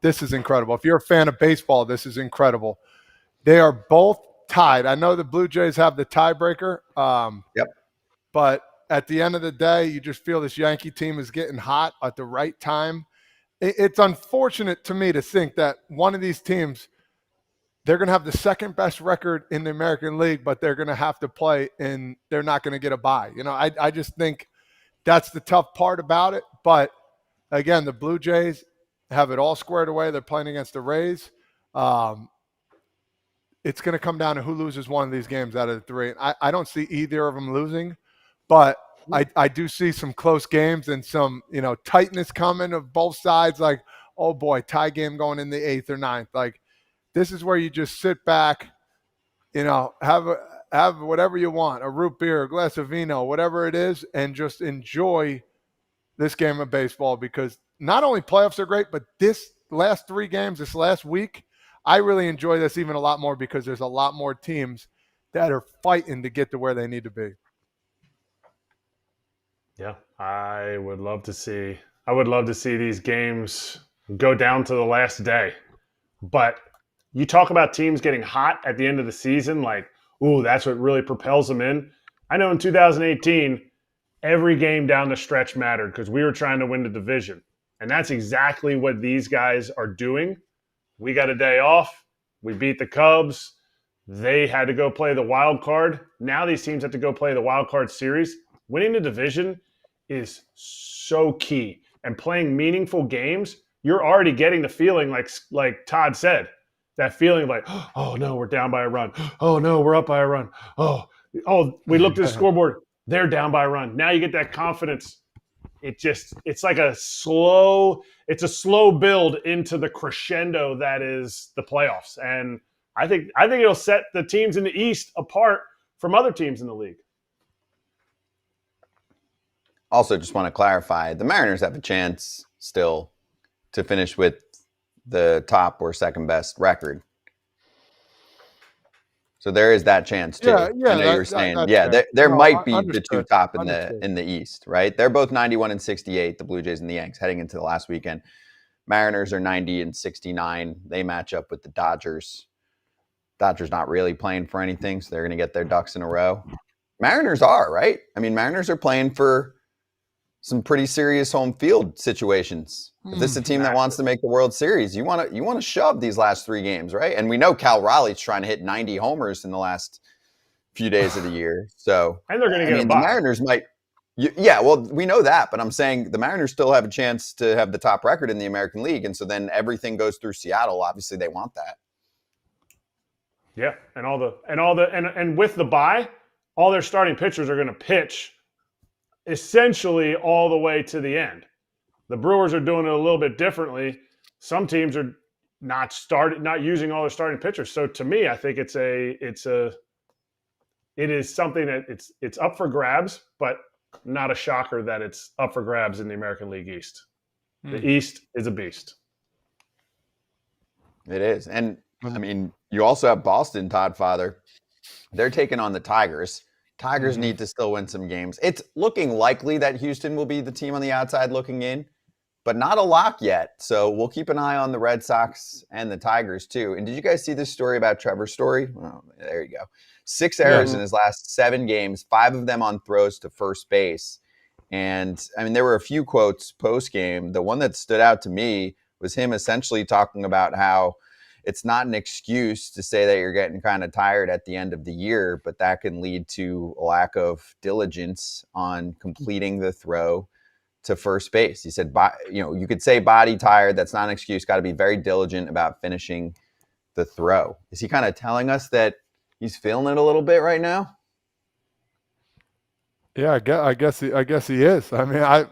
this is incredible. If you're a fan of baseball, this is incredible. They are both tied. I know the Blue Jays have the tiebreaker. But at the end of the day, you just feel this Yankee team is getting hot at the right time. It's unfortunate to me to think that one of these teams, they're going to have the second best record in the American League, but they're going to have to play and they're not going to get a bye. You know, I just think that's the tough part about it. But again, the Blue Jays have it all squared away. They're playing against the Rays. It's going to come down to who loses one of these games out of the three. I don't see either of them losing, but I do see some close games and some, tightness coming of both sides. Like, oh boy, tie game going in the 8th or 9th. Like, this is where you just sit back, have whatever you want, a root beer, a glass of vino, whatever it is, and just enjoy this game of baseball, because not only playoffs are great, but this last 3 games, this last week, I really enjoy this even a lot more because there's a lot more teams that are fighting to get to where they need to be. Yeah, I would love to see these games go down to the last day. But you talk about teams getting hot at the end of the season, like, ooh, that's what really propels them in. I know in 2018, every game down the stretch mattered because we were trying to win the division. And that's exactly what these guys are doing. We got a day off. We beat the Cubs. They had to go play the wild card. Now these teams have to go play the wild card series. Winning the division is so key. And playing meaningful games, you're already getting the feeling like Todd said, that feeling like, oh no, we're down by a run. Oh no, we're up by a run. Oh, we looked at the scoreboard. They're down by a run. Now you get that confidence. It's like a slow build into the crescendo that is the playoffs. And I think it'll set the teams in the East apart from other teams in the league. Also, just want to clarify, the Mariners have a chance still to finish with the top or second best record. So there is that chance too. I know you were saying, there might be the two top in the East, right? They're both 91 and 68, the Blue Jays and the Yanks, heading into the last weekend. Mariners are 90 and 69. They match up with the Dodgers. Dodgers not really playing for anything, so they're going to get their ducks in a row. Mariners are, right? I mean, Mariners are playing for some pretty serious home field situations. If this is a team that wants to make the World Series, you want to shove these last 3 games, right? And we know Cal Raleigh's trying to hit 90 homers in the last few days of the year. So, and they're going to get a bye. The Mariners might. Yeah, well, we know that, but I'm saying the Mariners still have a chance to have the top record in the American League, and so then everything goes through Seattle. Obviously, they want that. Yeah, and with the bye, all their starting pitchers are going to pitch essentially all the way to the end. The Brewers are doing it a little bit differently. Some teams are not using all their starting pitchers. So to me, I think it is something that it's up for grabs, but not a shocker that it's up for grabs in the American League East. The East is a beast. It is. And I mean, you also have Boston, Todd Father. They're taking on the Tigers. Tigers need to still win some games. It's looking likely that Houston will be the team on the outside looking in, but not a lock yet. So we'll keep an eye on the Red Sox and the Tigers too. And did you guys see this story about Trevor Story? Oh, there you go. 6 errors in his last 7 games, 5 of them on throws to first base. And I mean, there were a few quotes post-game. The one that stood out to me was him essentially talking about how it's not an excuse to say that you're getting kind of tired at the end of the year, but that can lead to a lack of diligence on completing the throw to first base. He said, you could say body tired. That's not an excuse. Got to be very diligent about finishing the throw. Is he kind of telling us that he's feeling it a little bit right now? Yeah, I guess he is. I mean,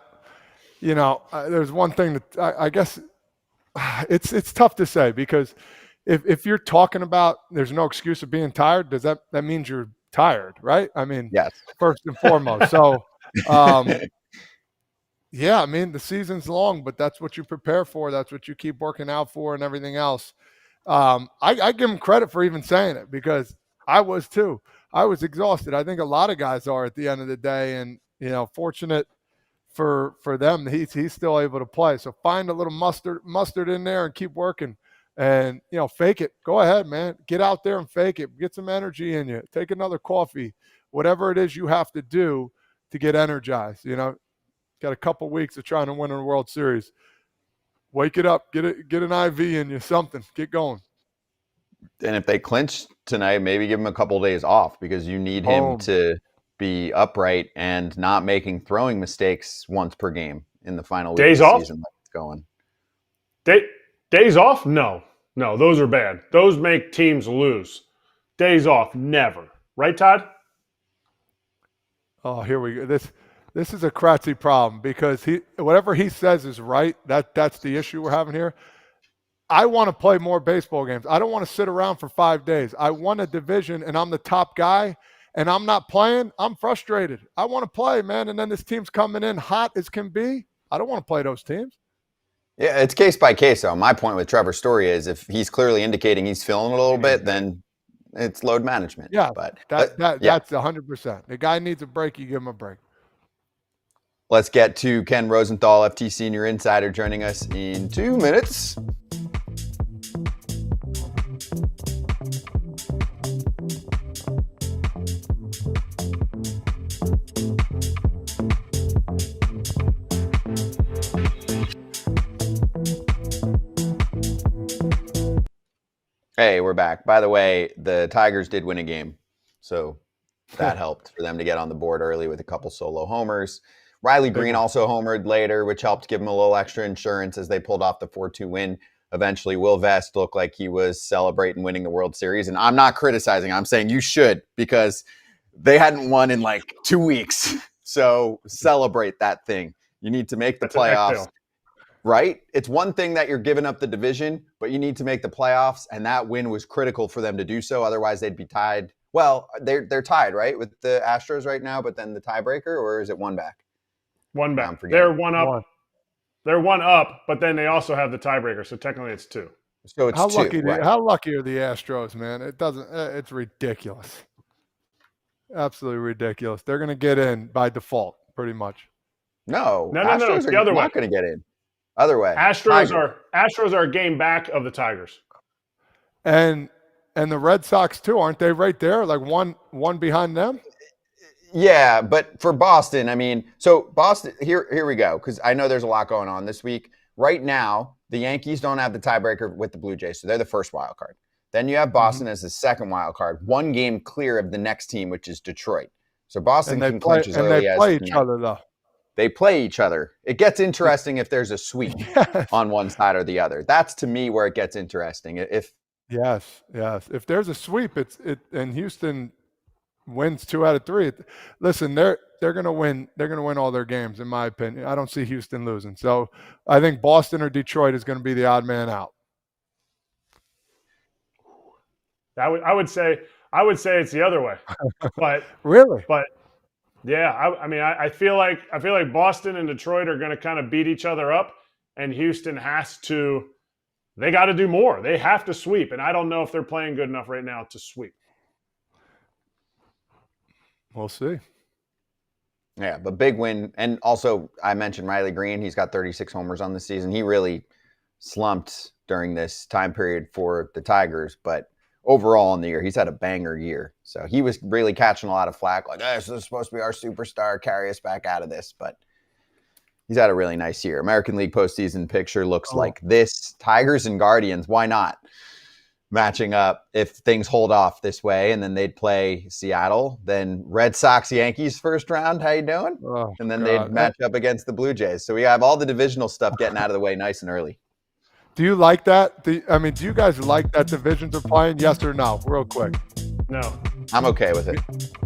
there's one thing that I guess it's tough to say, because if you're talking about there's no excuse of being tired, does that means you're tired, right? I mean, Yes. first and foremost. So, yeah, I mean, the season's long, but that's what you prepare for. That's what you keep working out for and everything else. I give him credit for even saying it because I was too. I was exhausted. I think a lot of guys are at the end of the day, and fortunate for them, he's still able to play. So find a little mustard in there and keep working, and fake it. Go ahead, man. Get out there and fake it. Get some energy in you. Take another coffee. Whatever it is you have to do to get energized. Got a couple weeks of trying to win a World Series. Wake it up. Get an IV in you. Something. Get going. And if they clinch tonight, maybe give him a couple of days off because you need him to be upright and not making throwing mistakes once per game in the final week of the season like it's going. Days off? No, those are bad. Those make teams lose. Days off, never. Right, Todd? Oh, here we go. This is a Kratzy problem because whatever he says is right. That's the issue we're having here. I want to play more baseball games. I don't want to sit around for 5 days. I won a division and I'm the top guy and I'm not playing. I'm frustrated. I want to play, man. And then this team's coming in hot as can be. I don't want to play those teams. Yeah, it's case by case, though. My point with Trevor's story is if he's clearly indicating he's feeling a little bit, then it's load management. Yeah, but that's 100%. The guy needs a break, you give him a break. Let's get to Ken Rosenthal, FT Senior Insider, joining us in 2 minutes. Hey, we're back. By the way, the Tigers did win a game, so that helped for them to get on the board early with a couple solo homers. Riley Green also homered later, which helped give him a little extra insurance as they pulled off the 4-2 win. Eventually, Will Vest looked like he was celebrating winning the World Series, and I'm not criticizing. I'm saying you should because they hadn't won in like 2 weeks. So celebrate that thing. You need to make the playoffs. Right? It's one thing that you're giving up the division, but you need to make the playoffs, and that win was critical for them to do so. Otherwise, they'd be tied. Well, they're tied, right, with the Astros right now, but then the tiebreaker, or is it one back? One back. They're one up. They're one up, but then they also have the tiebreaker, so technically it's two. So it's how two. How lucky are the Astros, man? It doesn't. It's ridiculous. Absolutely ridiculous. They're going to get in by default, pretty much. No. No. It's the other way. Not going to get in. Other way. Astros are a game back of the Tigers. And the Red Sox too, aren't they right there? Like one behind them? Yeah, but for Boston, I mean, so Boston, here we go, because I know there's a lot going on this week. Right now, the Yankees don't have the tiebreaker with the Blue Jays, so they're the first wild card. Then you have Boston as the second wild card, 1 game clear of the next team, which is Detroit. So Boston can clinch as early as. And they play each other, though. They play each other. It gets interesting if there's a sweep on one side or the other. That's, to me, where it gets interesting. Yes. If there's a sweep, and Houston wins 2 out of 3. Listen, they're going to win. They're going to win all their games, in my opinion. I don't see Houston losing. So I think Boston or Detroit is going to be the odd man out. I would say it's the other way. But really? But yeah, I feel like Boston and Detroit are going to kind of beat each other up, and Houston they got to do more. They have to sweep, and I don't know if they're playing good enough right now to sweep. We'll see. Yeah, but big win. And also, I mentioned Riley Green. He's got 36 homers on the season. He really slumped during this time period for the Tigers, but overall in the year, he's had a banger year. So he was really catching a lot of flack, like, this is supposed to be our superstar, carry us back out of this. But he's had a really nice year. American League postseason picture looks like this. Tigers and Guardians, why not? Matching up if things hold off this way, and then they'd play Seattle. Then Red Sox, Yankees first round. How you doing? And then they'd match up against the Blue Jays. So we have all the divisional stuff getting out of the way nice and early. Do you like that? Do you guys like that divisions are playing? Yes or no? Real quick. No. I'm okay with it.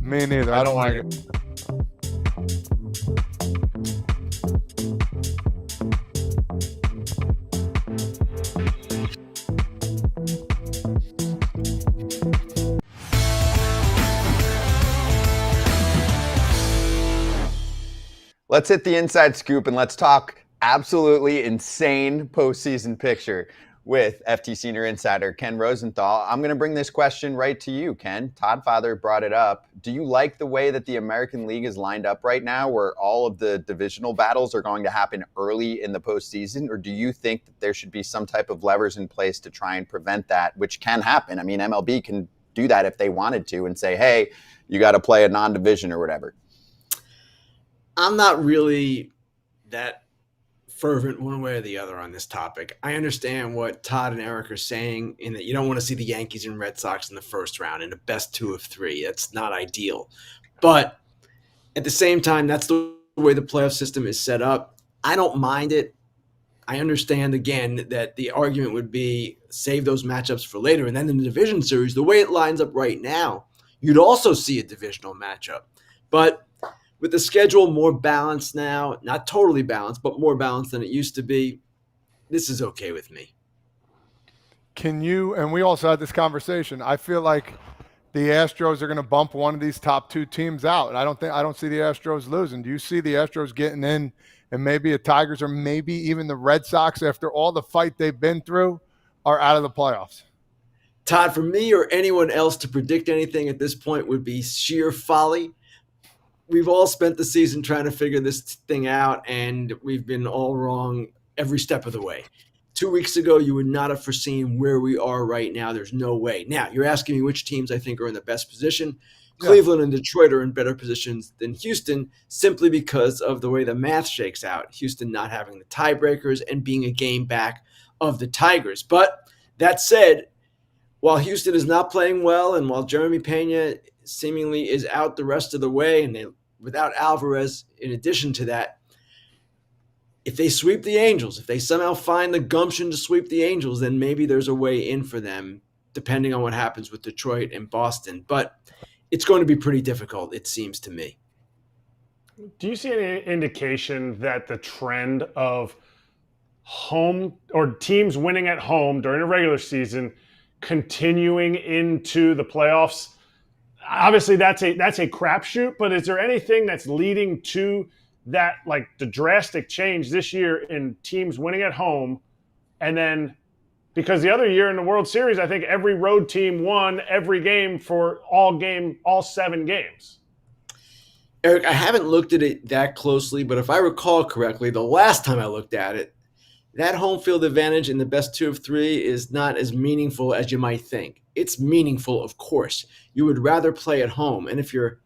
Me neither. I don't like it. Let's hit the inside scoop and let's talk absolutely insane postseason picture with FT Senior Insider Ken Rosenthal. I'm going to bring this question right to you, Ken. Todd Father brought it up. Do you like the way that the American League is lined up right now, where all of the divisional battles are going to happen early in the postseason? Or do you think that there should be some type of levers in place to try and prevent that, which can happen? I mean, MLB can do that if they wanted to and say, hey, you got to play a non-division or whatever. I'm not really that fervent one way or the other on this topic. I understand what Todd and Erik are saying in that you don't want to see the Yankees and Red Sox in the first round in the best 2 of 3. That's not ideal. But at the same time, that's the way the playoff system is set up. I don't mind it. I understand, again, that the argument would be save those matchups for later. And then in the division series, the way it lines up right now, you'd also see a divisional matchup. But with the schedule more balanced now, not totally balanced, but more balanced than it used to be, this is okay with me. Can you, and we also had this conversation, I feel like the Astros are going to bump one of these top 2 teams out. I don't see the Astros losing. Do you see the Astros getting in and maybe the Tigers or maybe even the Red Sox, after all the fight they've been through, are out of the playoffs? Todd, for me or anyone else to predict anything at this point would be sheer folly. We've all spent the season trying to figure this thing out, and we've been all wrong every step of the way. 2 weeks ago, you would not have foreseen where we are right now. There's no way. Now, you're asking me which teams I think are in the best position. Yeah. Cleveland and Detroit are in better positions than Houston simply because of the way the math shakes out. Houston not having the tiebreakers and being a game back of the Tigers. But that said, while Houston is not playing well and while Jeremy Pena seemingly is out the rest of the way, and they, without Alvarez in addition to that, if they sweep the Angels, if they somehow find the gumption to sweep the Angels, then maybe there's a way in for them, depending on what happens with Detroit and Boston. But it's going to be pretty difficult, it seems to me. Do you see any indication that the trend of home or teams winning at home during a regular season continuing into the playoffs? Obviously, that's a crapshoot, but is there anything that's leading to that, like the drastic change this year in teams winning at home? And then, because the other year in the World Series, I think every road team won every game for all 7 games. Erik, I haven't looked at it that closely, but if I recall correctly, the last time I looked at it, that home field advantage in the best 2 of 3 is not as meaningful as you might think. It's meaningful, of course. You would rather play at home. And if you're,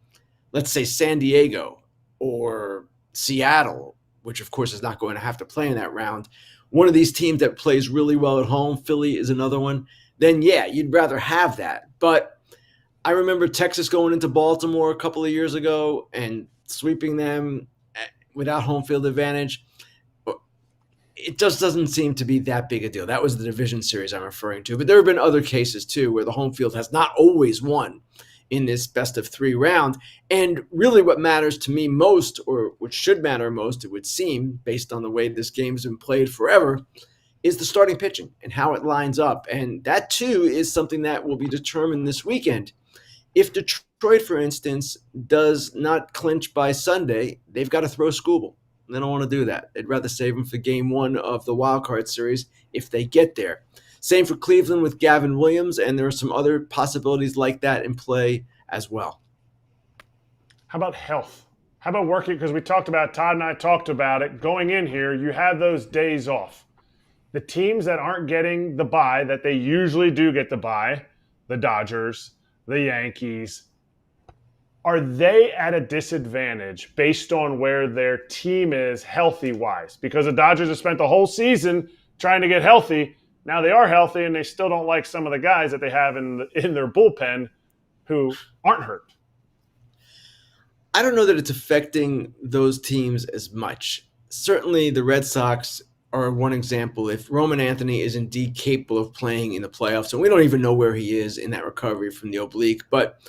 let's say, San Diego or Seattle, which of course is not going to have to play in that round, one of these teams that plays really well at home, Philly is another one, then yeah, you'd rather have that. But I remember Texas going into Baltimore a couple of years ago and sweeping them without home field advantage. It just doesn't seem to be that big a deal. That was the division series I'm referring to. But there have been other cases, too, where the home field has not always won in this best of 3 round. And really what matters to me most, or what should matter most, it would seem, based on the way this game has been played forever, is the starting pitching and how it lines up. And that, too, is something that will be determined this weekend. If Detroit, for instance, does not clinch by Sunday, they've got to throw Skubal. They don't want to do that. They'd rather save them for game 1 of the wild card series if they get there. Same for Cleveland with Gavin Williams, and there are some other possibilities like that in play as well. How about health? How about working? Because we talked about, Todd and I talked about it. Going in here, you have those days off. The teams that aren't getting the bye that they usually do get the bye, the Dodgers, the Yankees, are they at a disadvantage based on where their team is healthy-wise? Because the Dodgers have spent the whole season trying to get healthy. Now they are healthy, and they still don't like some of the guys that they have in their bullpen who aren't hurt. I don't know that it's affecting those teams as much. Certainly the Red Sox are one example. If Roman Anthony is indeed capable of playing in the playoffs, and we don't even know where he is in that recovery from the oblique, but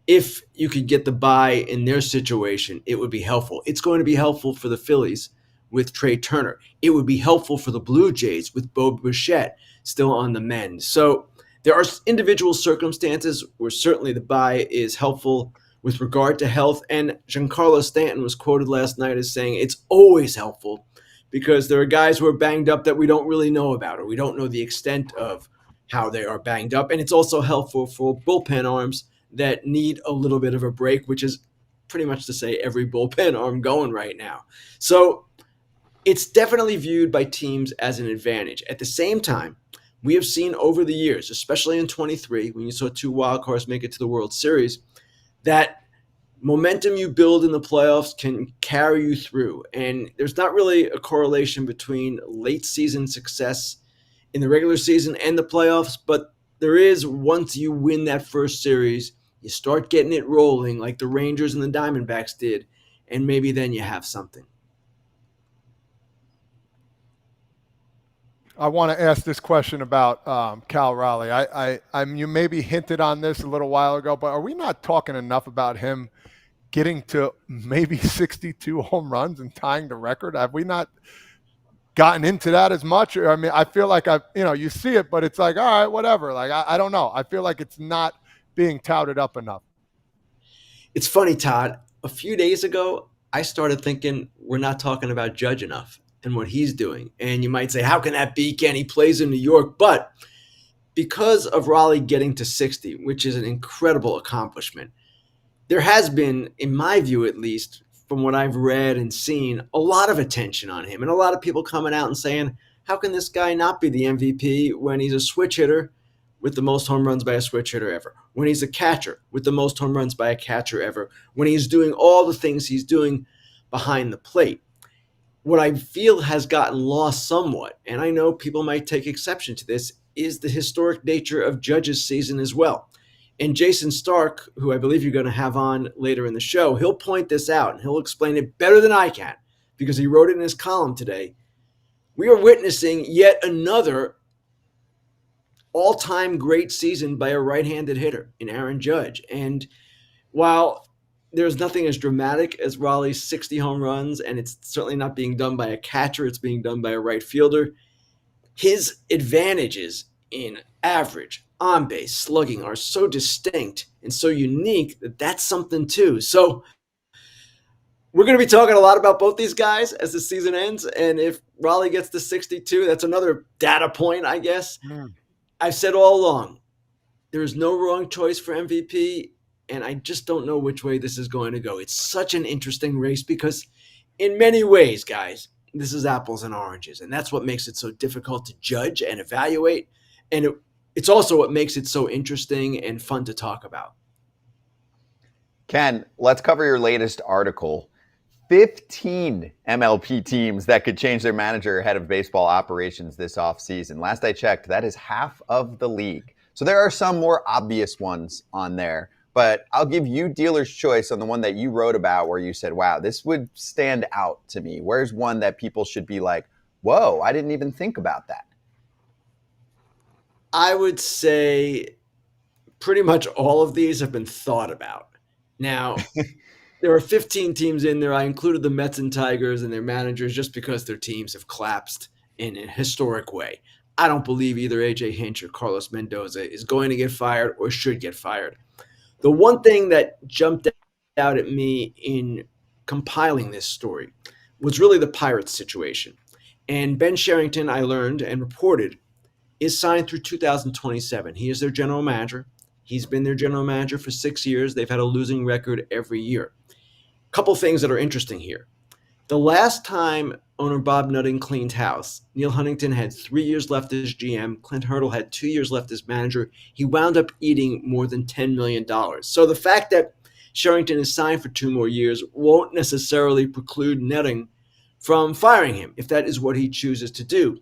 if you could get the bye in their situation, it would be helpful. It's going to be helpful for the Phillies with Trey Turner. It would be helpful for the Blue Jays with Bo Bichette still on the mend. So there are individual circumstances where certainly the bye is helpful with regard to health. And Giancarlo Stanton was quoted last night as saying it's always helpful because there are guys who are banged up that we don't really know about, or we don't know the extent of how they are banged up. And it's also helpful for bullpen arms that need a little bit of a break, which is pretty much to say every bullpen arm going right now. So it's definitely viewed by teams as an advantage. At the same time, we have seen over the years, especially in 23, when you saw 2 wild cards make it to the World Series, that momentum you build in the playoffs can carry you through. And there's not really a correlation between late season success in the regular season and the playoffs, but there is once you win that first series, you start getting it rolling like the Rangers and the Diamondbacks did, and maybe then you have something. I want to ask this question about Cal Raleigh. You maybe hinted on this a little while ago, but are we not talking enough about him getting to maybe 62 home runs and tying the record? Have we not gotten into that as much? I mean, I feel like you see it, but it's like, all right, whatever. Like, I don't know. I feel like it's not being touted up enough. It's funny, Todd. A few days ago, I started thinking we're not talking about Judge enough and what he's doing. And you might say, how can that be, Ken? He plays in New York. But because of Raleigh getting to 60, which is an incredible accomplishment, there has been, in my view at least, from what I've read and seen, a lot of attention on him. And a lot of people coming out and saying, how can this guy not be the MVP when he's a switch hitter with the most home runs by a switch hitter ever, when he's a catcher with the most home runs by a catcher ever, when he's doing all the things he's doing behind the plate? What I feel has gotten lost somewhat, and I know people might take exception to this, is the historic nature of Judge's season as well. And Jayson Stark, who I believe you're going to have on later in the show, he'll point this out and he'll explain it better than I can because he wrote it in his column today. We are witnessing yet another all-time great season by a right-handed hitter in Aaron Judge. And while there's nothing as dramatic as Raleigh's 60 home runs, and it's certainly not being done by a catcher, it's being done by a right fielder, his advantages in average, on base, slugging are so distinct and so unique that that's something too. So we're going to be talking a lot about both these guys as the season ends. And if Raleigh gets to 62, that's another data point, I guess. I've said all along, there is no wrong choice for MVP. And I just don't know which way this is going to go. It's such an interesting race because in many ways, guys, this is apples and oranges. And that's what makes it so difficult to judge and evaluate. And it's also what makes it so interesting and fun to talk about. Ken, let's cover your latest article. 15 MLP teams that could change their manager ahead of baseball operations this offseason. Last I checked, that is half of the league. So there are some more obvious ones on there, but I'll give you dealer's choice on the one that you wrote about where you said, wow, this would stand out to me. Where's one that people should be like, whoa, I didn't even think about that? I would say pretty much all of these have been thought about. Now, there are 15 teams in there. I included the Mets and Tigers and their managers just because their teams have collapsed in a historic way. I don't believe either A.J. Hinch or Carlos Mendoza is going to get fired or should get fired. The one thing that jumped out at me in compiling this story was really the Pirates situation. And Ben Cherington, I learned and reported, is signed through 2027. He is their general manager. He's been their general manager for 6 years. They've had a losing record every year. Couple things that are interesting here. The last time owner Bob Nutting cleaned house, Neil Huntington had 3 years left as GM. Clint Hurdle had 2 years left as manager. He wound up eating more than $10 million. So the fact that Cherington is signed for 2 more years won't necessarily preclude Nutting from firing him if that is what he chooses to do.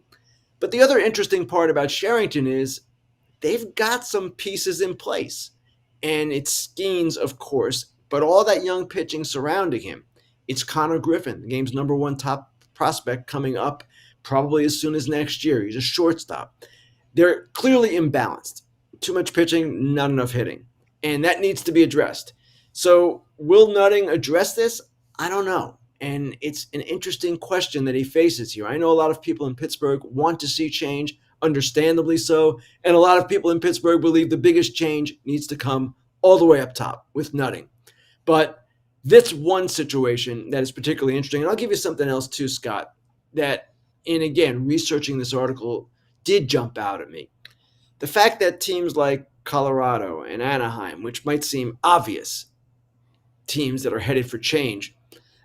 But the other interesting part about Cherington is they've got some pieces in place. And it's Skeens, of course, but all that young pitching surrounding him. It's Connor Griffin, the game's #1 top prospect, coming up probably as soon as next year. He's a shortstop. They're clearly imbalanced. Too much pitching, not enough hitting. And that needs to be addressed. So will Nutting address this? I don't know. And it's an interesting question that he faces here. I know a lot of people in Pittsburgh want to see change, understandably so. And a lot of people in Pittsburgh believe the biggest change needs to come all the way up top with Nutting. But this one situation that is particularly interesting, and I'll give you something else too, Scott, that, and again, researching this article did jump out at me. The fact that teams like Colorado and Anaheim, which might seem obvious, teams that are headed for change,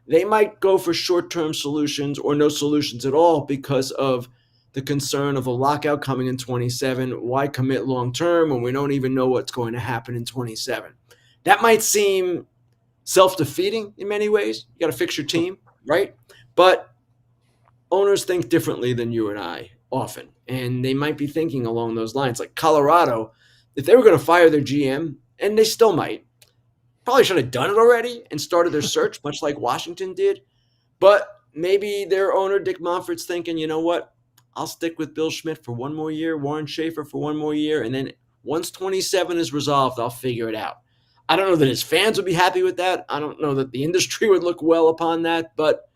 they might go for short-term solutions or no solutions at all because of the concern of a lockout coming in 27. Why commit long-term when we don't even know what's going to happen in 27? That might seem self-defeating in many ways. You got to fix your team, right? But owners think differently than you and I often, and they might be thinking along those lines. Like Colorado, if they were going to fire their GM, and they still might, probably should have done it already and started their search, much like Washington did. But maybe their owner, Dick Monfort's thinking, you know what? I'll stick with Bill Schmidt for one more year, Warren Schaefer for one more year, and then once 27 is resolved, I'll figure it out. I don't know that his fans would be happy with that. I don't know that the industry would look well upon that, but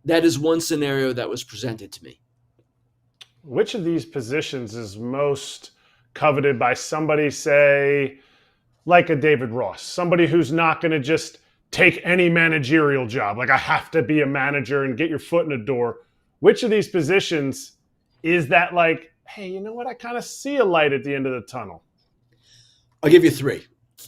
that is one scenario that was presented to me. Which of these positions is most coveted by somebody, say, like a David Ross, somebody who's not going to just take any managerial job, like I have to be a manager and get your foot in the door? Which of these positions is that like, hey, you know what? I kind of see a light at the end of the tunnel? I'll give you three.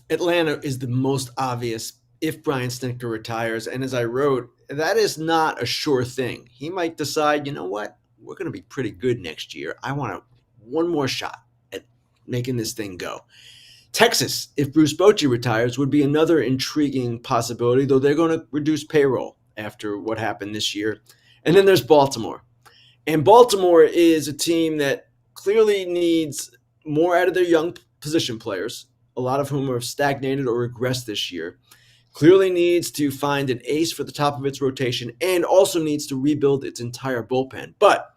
Atlanta is the most obvious if Brian Snitker retires. And as I wrote, that is not a sure thing. He might decide, you know what? We're going to be pretty good next year. I want one more shot at making this thing go. Texas, if Bruce Bochy retires, would be another intriguing possibility, though they're going to reduce payroll after what happened this year. And then there's Baltimore. And Baltimore is a team that clearly needs more out of their young position players, a lot of whom have stagnated or regressed this year. Clearly needs to find an ace for the top of its rotation and also needs to rebuild its entire bullpen. But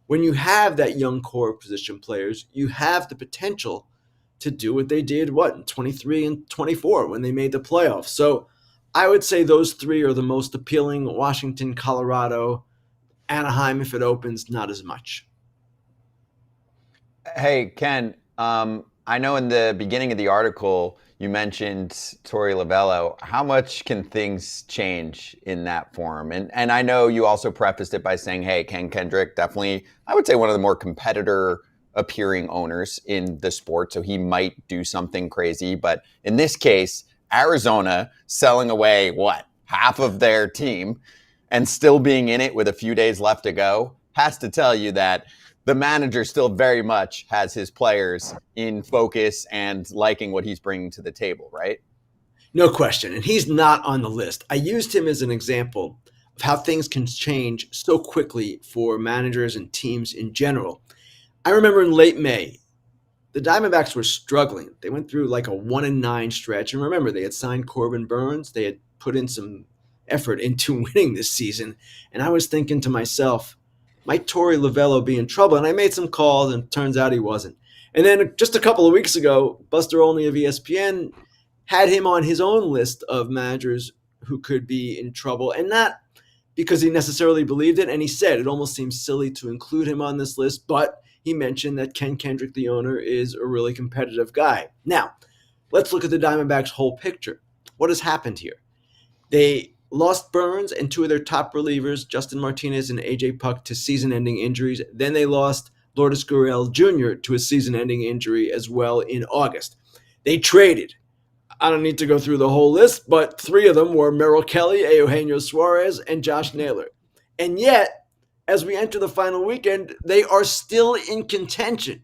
when you have that young core of position players, you have the potential to do what they did, in 23 and 24 when they made the playoffs. So I would say those three are the most appealing. Washington, Colorado, Anaheim, if it opens, not as much. Hey, Ken, I know in the beginning of the article you mentioned Torey Lovullo. How much can things change in that form? And I know you also prefaced it by saying, hey, Ken Kendrick, definitely, I would say one of the more competitor appearing owners in the sport, so he might do something crazy. But in this case, Arizona selling away, half of their team and still being in it with a few days left to go has to tell you that the manager still very much has his players in focus and liking what he's bringing to the table, right? No question. And he's not on the list. I used him as an example of how things can change so quickly for managers and teams in general. I remember in late May, the Diamondbacks were struggling. They went through like a 1-9 stretch. And remember, they had signed Corbin Burns. They had put in some effort into winning this season. And I was thinking to myself, might Torey Lovullo be in trouble? And I made some calls, and it turns out he wasn't. And then just a couple of weeks ago, Buster Olney of ESPN had him on his own list of managers who could be in trouble. And not because he necessarily believed it. And he said it almost seems silly to include him on this list, but he mentioned that Ken Kendrick, the owner, is a really competitive guy. Now, let's look at the Diamondbacks' whole picture. What has happened here? They lost Burns and two of their top relievers, Justin Martinez and A.J. Puck, to season-ending injuries. Then they lost Lourdes Gurriel Jr. to a season-ending injury as well in August. They traded. I don't need to go through the whole list, but three of them were Merrill Kelly, Eugenio Suarez, and Josh Naylor. And yet, as we enter the final weekend, they are still in contention.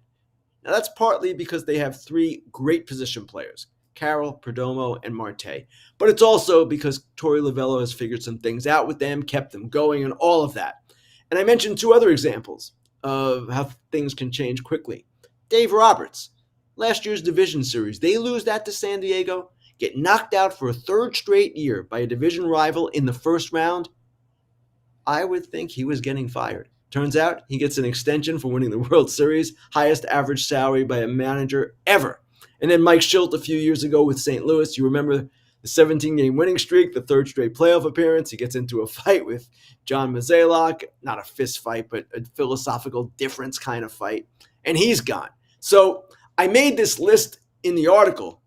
Now, that's partly because they have three great position players, Carroll, Perdomo, and Marte. But it's also because Torey Lovullo has figured some things out with them, kept them going, and all of that. And I mentioned two other examples of how things can change quickly. Dave Roberts, last year's division series, they lose that to San Diego, get knocked out for a third straight year by a division rival in the first round. I would think he was getting fired. Turns out he gets an extension for winning the World Series, highest average salary by a manager ever. And then Mike Schilt a few years ago with St. Louis, you remember the 17-game winning streak, the third straight playoff appearance. He gets into a fight with John Mozeliak, not a fist fight, but a philosophical difference kind of fight, and he's gone. So I made this list in the article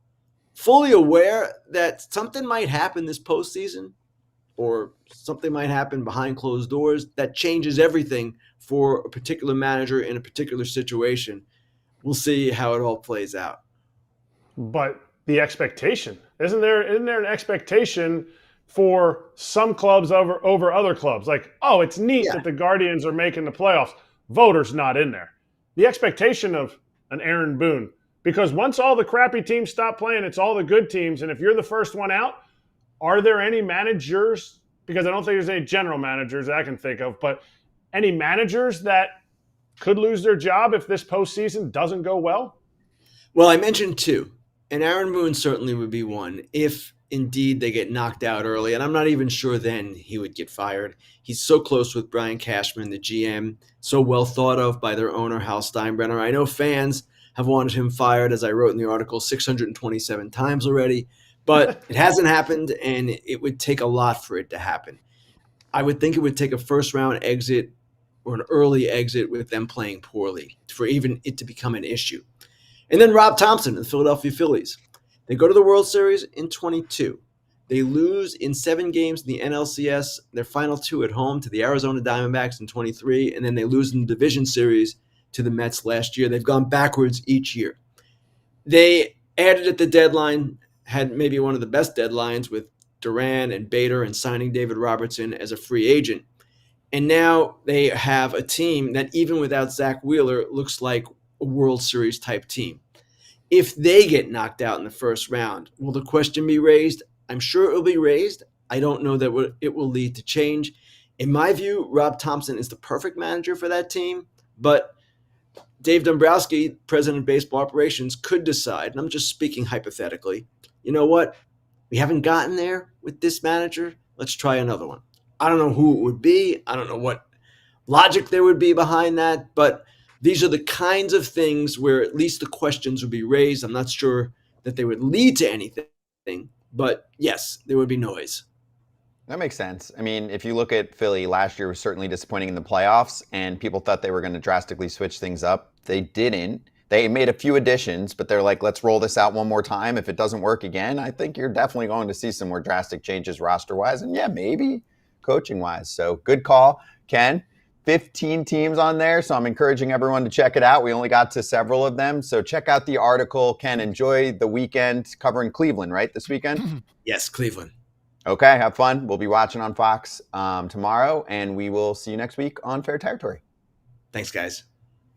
fully aware that something might happen this postseason or something might happen behind closed doors that changes everything for a particular manager in a particular situation. We'll see how it all plays out. But the expectation, isn't there an expectation for some clubs over other clubs? Like, oh, it's neat that the Guardians are making the playoffs. Voter's not in there. The expectation of an Aaron Boone, because once all the crappy teams stop playing, it's all the good teams. And if you're the first one out, are there any managers, because I don't think there's any general managers I can think of, but any managers that could lose their job if this postseason doesn't go well? Well, I mentioned two, and Aaron Boone certainly would be one if indeed they get knocked out early. And I'm not even sure then he would get fired. He's so close with Brian Cashman, the GM, so well thought of by their owner, Hal Steinbrenner. I know fans have wanted him fired, as I wrote in the article, 627 times already, but it hasn't happened, and it would take a lot for it to happen. I would think it would take a first-round exit or an early exit with them playing poorly for even it to become an issue. And then Rob Thompson and the Philadelphia Phillies. They go to the World Series in 22. They lose in 7 games in the NLCS, their final 2 at home to the Arizona Diamondbacks in 23, and then they lose in the division series to the Mets last year. They've gone backwards each year. They added at the deadline, had maybe one of the best deadlines with Duran and Bader and signing David Robertson as a free agent. And now they have a team that even without Zach Wheeler looks like a World Series type team. If they get knocked out in the first round, will the question be raised? I'm sure it will be raised. I don't know that it will lead to change. In my view, Rob Thompson is the perfect manager for that team, but Dave Dombrowski, president of baseball operations, could decide, and I'm just speaking hypothetically, you know what? We haven't gotten there with this manager. Let's try another one. I don't know who it would be. I don't know what logic there would be behind that, but these are the kinds of things where at least the questions would be raised. I'm not sure that they would lead to anything, but yes, there would be noise. That makes sense. I mean, if you look at Philly, last year was certainly disappointing in the playoffs, and people thought they were going to drastically switch things up. They didn't. They made a few additions, but they're like, let's roll this out one more time. If it doesn't work again, I think you're definitely going to see some more drastic changes roster-wise, and yeah, maybe coaching-wise. So good call, Ken. 15 teams on there, so I'm encouraging everyone to check it out. We only got to several of them, so check out the article. Ken, enjoy the weekend covering Cleveland, right, this weekend? Yes, Cleveland. Okay, have fun. We'll be watching on Fox tomorrow, and we will see you next week on Fair Territory. Thanks, guys.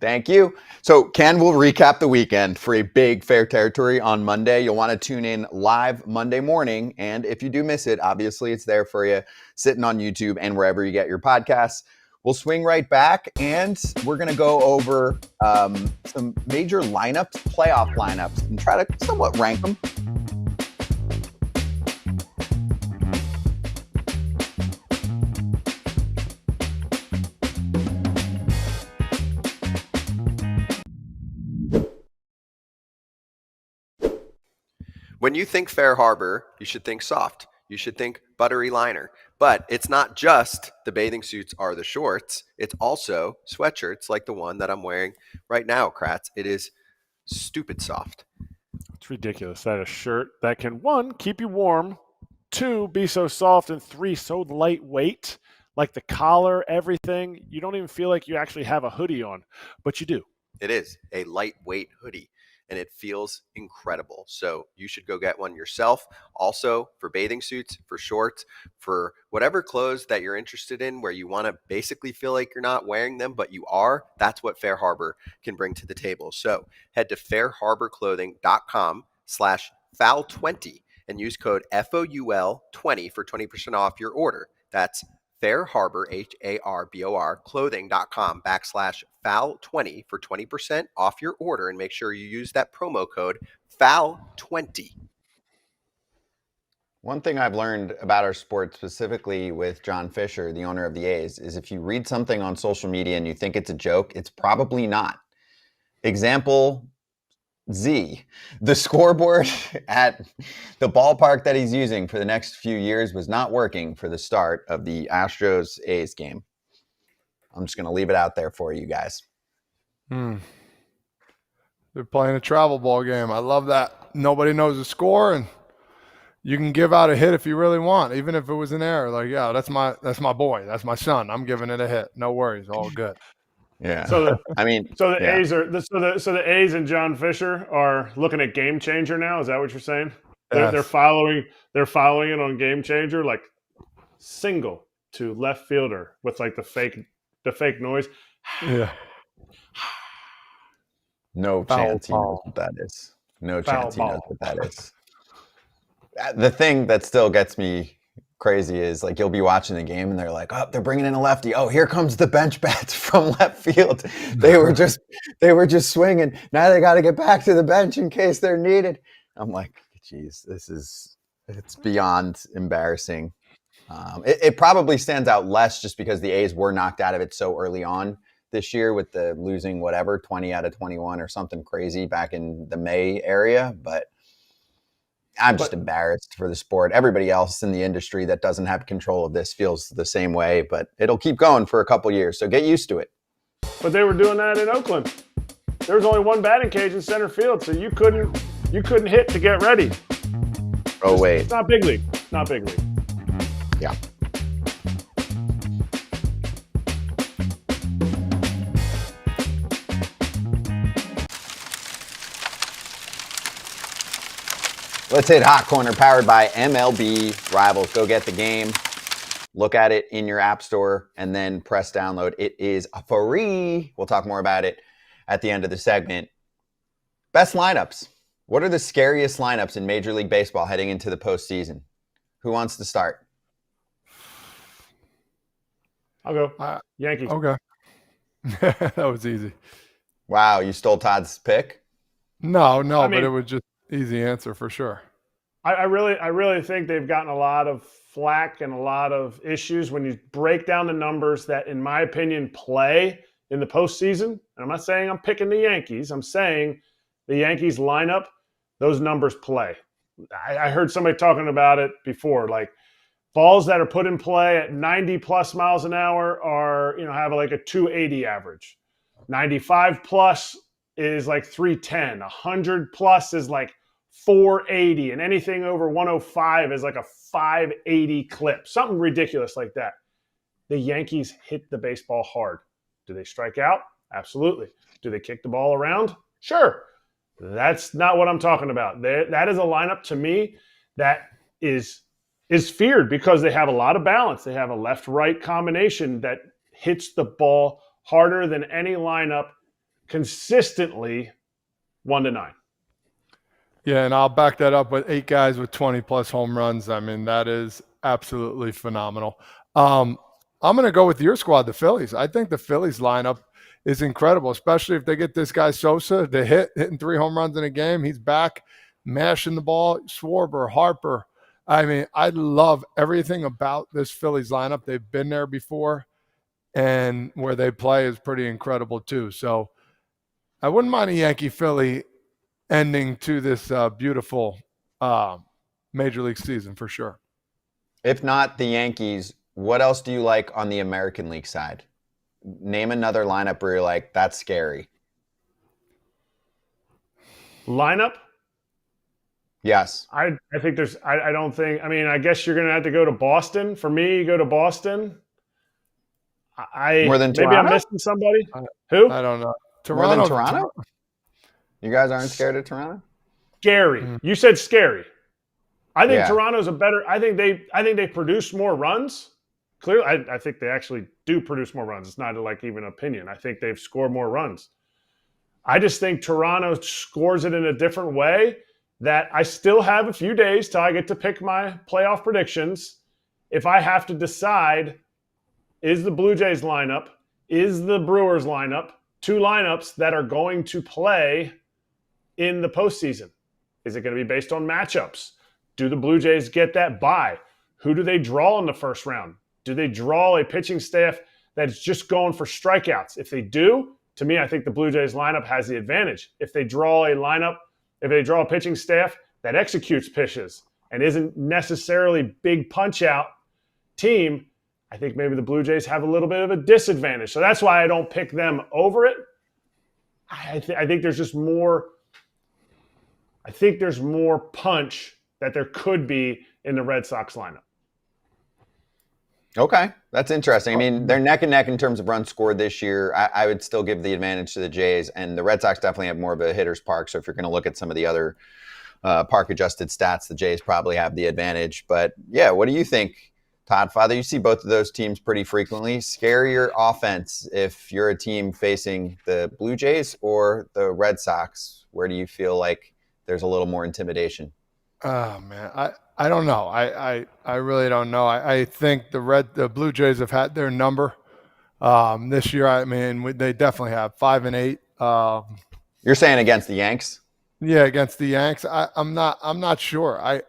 Thank you. So Ken will recap the weekend for a big Fair Territory on Monday. You'll want to tune in live Monday morning, and if you do miss it, obviously it's there for you, sitting on YouTube and wherever you get your podcasts. We'll swing right back, and we're going to go over some major lineups, playoff lineups, and try to somewhat rank them. When you think Fair Harbor, you should think soft. You should think buttery liner. But it's not just the bathing suits or the shorts. It's also sweatshirts like the one that I'm wearing right now, Kratz. It is stupid soft. It's ridiculous that a shirt that can, 1, keep you warm, 2, be so soft, and 3, so lightweight, like the collar, everything. You don't even feel like you actually have a hoodie on, but you do. It is a lightweight hoodie, and it feels incredible. So you should go get one yourself. Also, for bathing suits, for shorts, for whatever clothes that you're interested in where you want to basically feel like you're not wearing them, but you are, that's what Fair Harbor can bring to the table. So head to fairharborclothing.com/foul20 and use code FOUL20 for 20% off your order. That's Fair Harbor, HARBOR, clothing.com/foul20 for 20% off your order, and make sure you use that promo code FOUL20. One thing I've learned about our sport, specifically with John Fisher, the owner of the A's, is if you read something on social media and you think it's a joke, it's probably not. Example Z, the scoreboard at the ballpark that he's using for the next few years was not working for the start of the Astros-A's game. I'm just going to leave it out there for you guys. They're playing a travel ball game. I love that. nobody knows the score, and you can give out a hit if you really want, even if it was an error. Like, yeah, that's my boy, that's my son. I'm giving it a hit. No worries, all good. Yeah. So I mean, the yeah. A's are so the A's and John Fisher are looking at Game Changer now. Is that what you're saying? They're Yes. following it on Game Changer, like single to left fielder with like the fake noise. Yeah. No Foul chance he knows ball. what that is. No Foul chance he knows ball. what that is. The thing that still gets me crazy is like you'll be watching the game and they're like, oh, they're bringing in a lefty. Oh, here comes the bench bats from left field. They were just swinging. Now they got to get back to the bench in case they're needed. I'm like, geez, it's beyond embarrassing. It probably stands out less just because the A's were knocked out of it so early on this year with the losing 20 out of 21 or something crazy back in the May area. But I'm just embarrassed for the sport. Everybody else in the industry that doesn't have control of this feels the same way, but it'll keep going for a couple years. So get used to it. But they were doing that in Oakland. There was only one batting cage in center field, so you couldn't hit to get ready. Oh, wait. It's not big league. Not big league. Yeah. Let's hit Hot Corner, powered by MLB Rivals. Go get the game. Look at it in your app store and then press download. It is free. We'll talk more about it at the end of the segment. Best lineups. What are the scariest lineups in Major League Baseball heading into the postseason? Who wants to start? I'll go. Yankees. Okay. That was easy. Wow, you stole Todd's pick? No, I mean, but it was just easy answer for sure. I really think they've gotten a lot of flack and a lot of issues when you break down the numbers that, in my opinion, play in the postseason. And I'm not saying I'm picking the Yankees. I'm saying the Yankees lineup, those numbers play. I heard somebody talking about it before, like balls that are put in play at 90 plus miles an hour are, have like a 280 average. 95 plus is like 310. 100 plus is like 480, and anything over 105 is like a 580 clip, something ridiculous like that. The Yankees hit the baseball hard. Do they strike out? Absolutely. Do they kick the ball around? Sure. That's not what I'm talking about. That is a lineup to me that is feared because they have a lot of balance. They have a left-right combination that hits the ball harder than any lineup consistently 1-9. Yeah, and I'll back that up with 8 guys with 20-plus home runs. I mean, that is absolutely phenomenal. I'm going to go with your squad, the Phillies. I think the Phillies lineup is incredible, especially if they get this guy Sosa to hitting 3 home runs in a game. He's back, mashing the ball. Schwarber, Harper. I mean, I love everything about this Phillies lineup. They've been there before, and where they play is pretty incredible too. So I wouldn't mind a Yankee-Philly ending to this beautiful Major League season for sure. If not the Yankees, what else do you like on the American League side? Name another lineup where you're like, that's scary. Lineup? Yes. I think there's – I don't think – I mean, I guess you're going to have to go to Boston. For me, you go to Boston. More than maybe Toronto? I'm missing somebody. Who? I don't know. More than Toronto? You guys aren't scared of Toronto? Scary. You said scary. I think Yeah. Toronto's a better. I think they produce more runs. Clearly, I think they actually do produce more runs. It's not like even an opinion. I think they've scored more runs. I just think Toronto scores it in a different way. That I still have a few days till I get to pick my playoff predictions. If I have to decide, is the Blue Jays lineup, is the Brewers lineup, 2 lineups that are going to play in the postseason? Is it going to be based on matchups? Do the Blue Jays get that bye? Who do they draw in the first round? Do they draw a pitching staff that's just going for strikeouts? If they do, to me, I think the Blue Jays lineup has the advantage. If they draw a pitching staff that executes pitches and isn't necessarily big punch-out team, I think maybe the Blue Jays have a little bit of a disadvantage. So that's why I don't pick them over it. I think there's just more I think there's more punch that there could be in the Red Sox lineup. Okay, that's interesting. I mean, they're neck and neck in terms of runs scored this year. I would still give the advantage to the Jays, and the Red Sox definitely have more of a hitter's park. So if you're going to look at some of the other park-adjusted stats, the Jays probably have the advantage. But yeah, what do you think, Todd Father? You see both of those teams pretty frequently. Scarier offense if you're a team facing the Blue Jays or the Red Sox? Where do you feel like there's a little more intimidation? Oh man, I don't know. I really don't know. I think the Blue Jays have had their number this year. I mean, they definitely have 5 and 8. You're saying against the Yanks? Yeah, against the Yanks. I'm not sure. I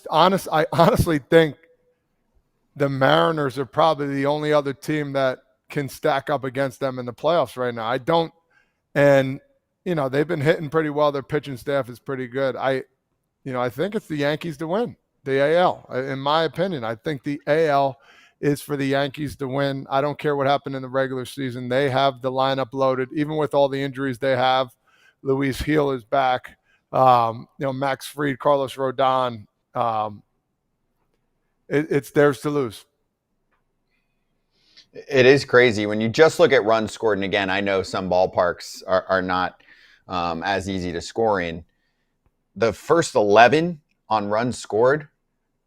honestly think the Mariners are probably the only other team that can stack up against them in the playoffs right now. I don't, and they've been hitting pretty well. Their pitching staff is pretty good. I think it's the Yankees to win the AL. In my opinion, I think the AL is for the Yankees to win. I don't care what happened in the regular season. They have the lineup loaded, even with all the injuries they have. Luis Gil is back. Max Fried, Carlos Rodon. It's theirs to lose. It is crazy when you just look at runs scored. And again, I know some ballparks are not as easy to score in. The first 11 on runs scored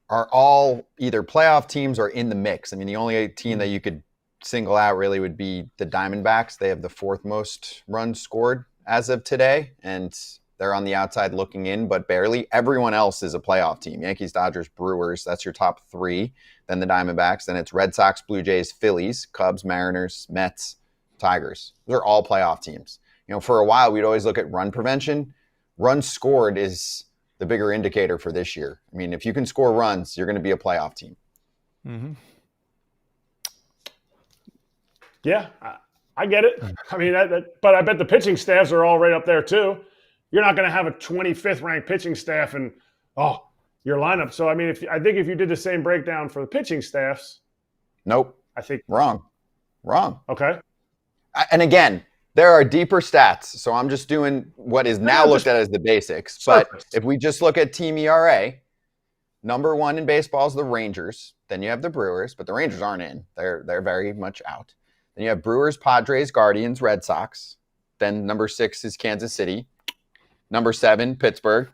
are all either playoff teams or in the mix. I mean, the only team that you could single out really would be the Diamondbacks. They have the 4th most runs scored as of today, and they're on the outside looking in, but barely. Everyone else is a playoff team. Yankees, Dodgers, Brewers, that's your top 3. Then the Diamondbacks. Then it's Red Sox, Blue Jays, Phillies, Cubs, Mariners, Mets, Tigers. Those are all playoff teams. For a while, we'd always look at run prevention. Runs scored is the bigger indicator for this year. I mean, if you can score runs, you're going to be a playoff team. Mm-hmm. Yeah, I get it. I mean, but I bet the pitching staffs are all right up there too. You're not going to have a 25th ranked pitching staff in your lineup. So I mean, I think if you did the same breakdown for the pitching staffs, nope. I think wrong. Okay. And again, there are deeper stats, so I'm just doing what is now looked at as the basics. But if we just look at team ERA, number 1 in baseball is the Rangers. Then you have the Brewers, but the Rangers aren't in. They're very much out. Then you have Brewers, Padres, Guardians, Red Sox. Then number 6 is Kansas City. Number 7, Pittsburgh.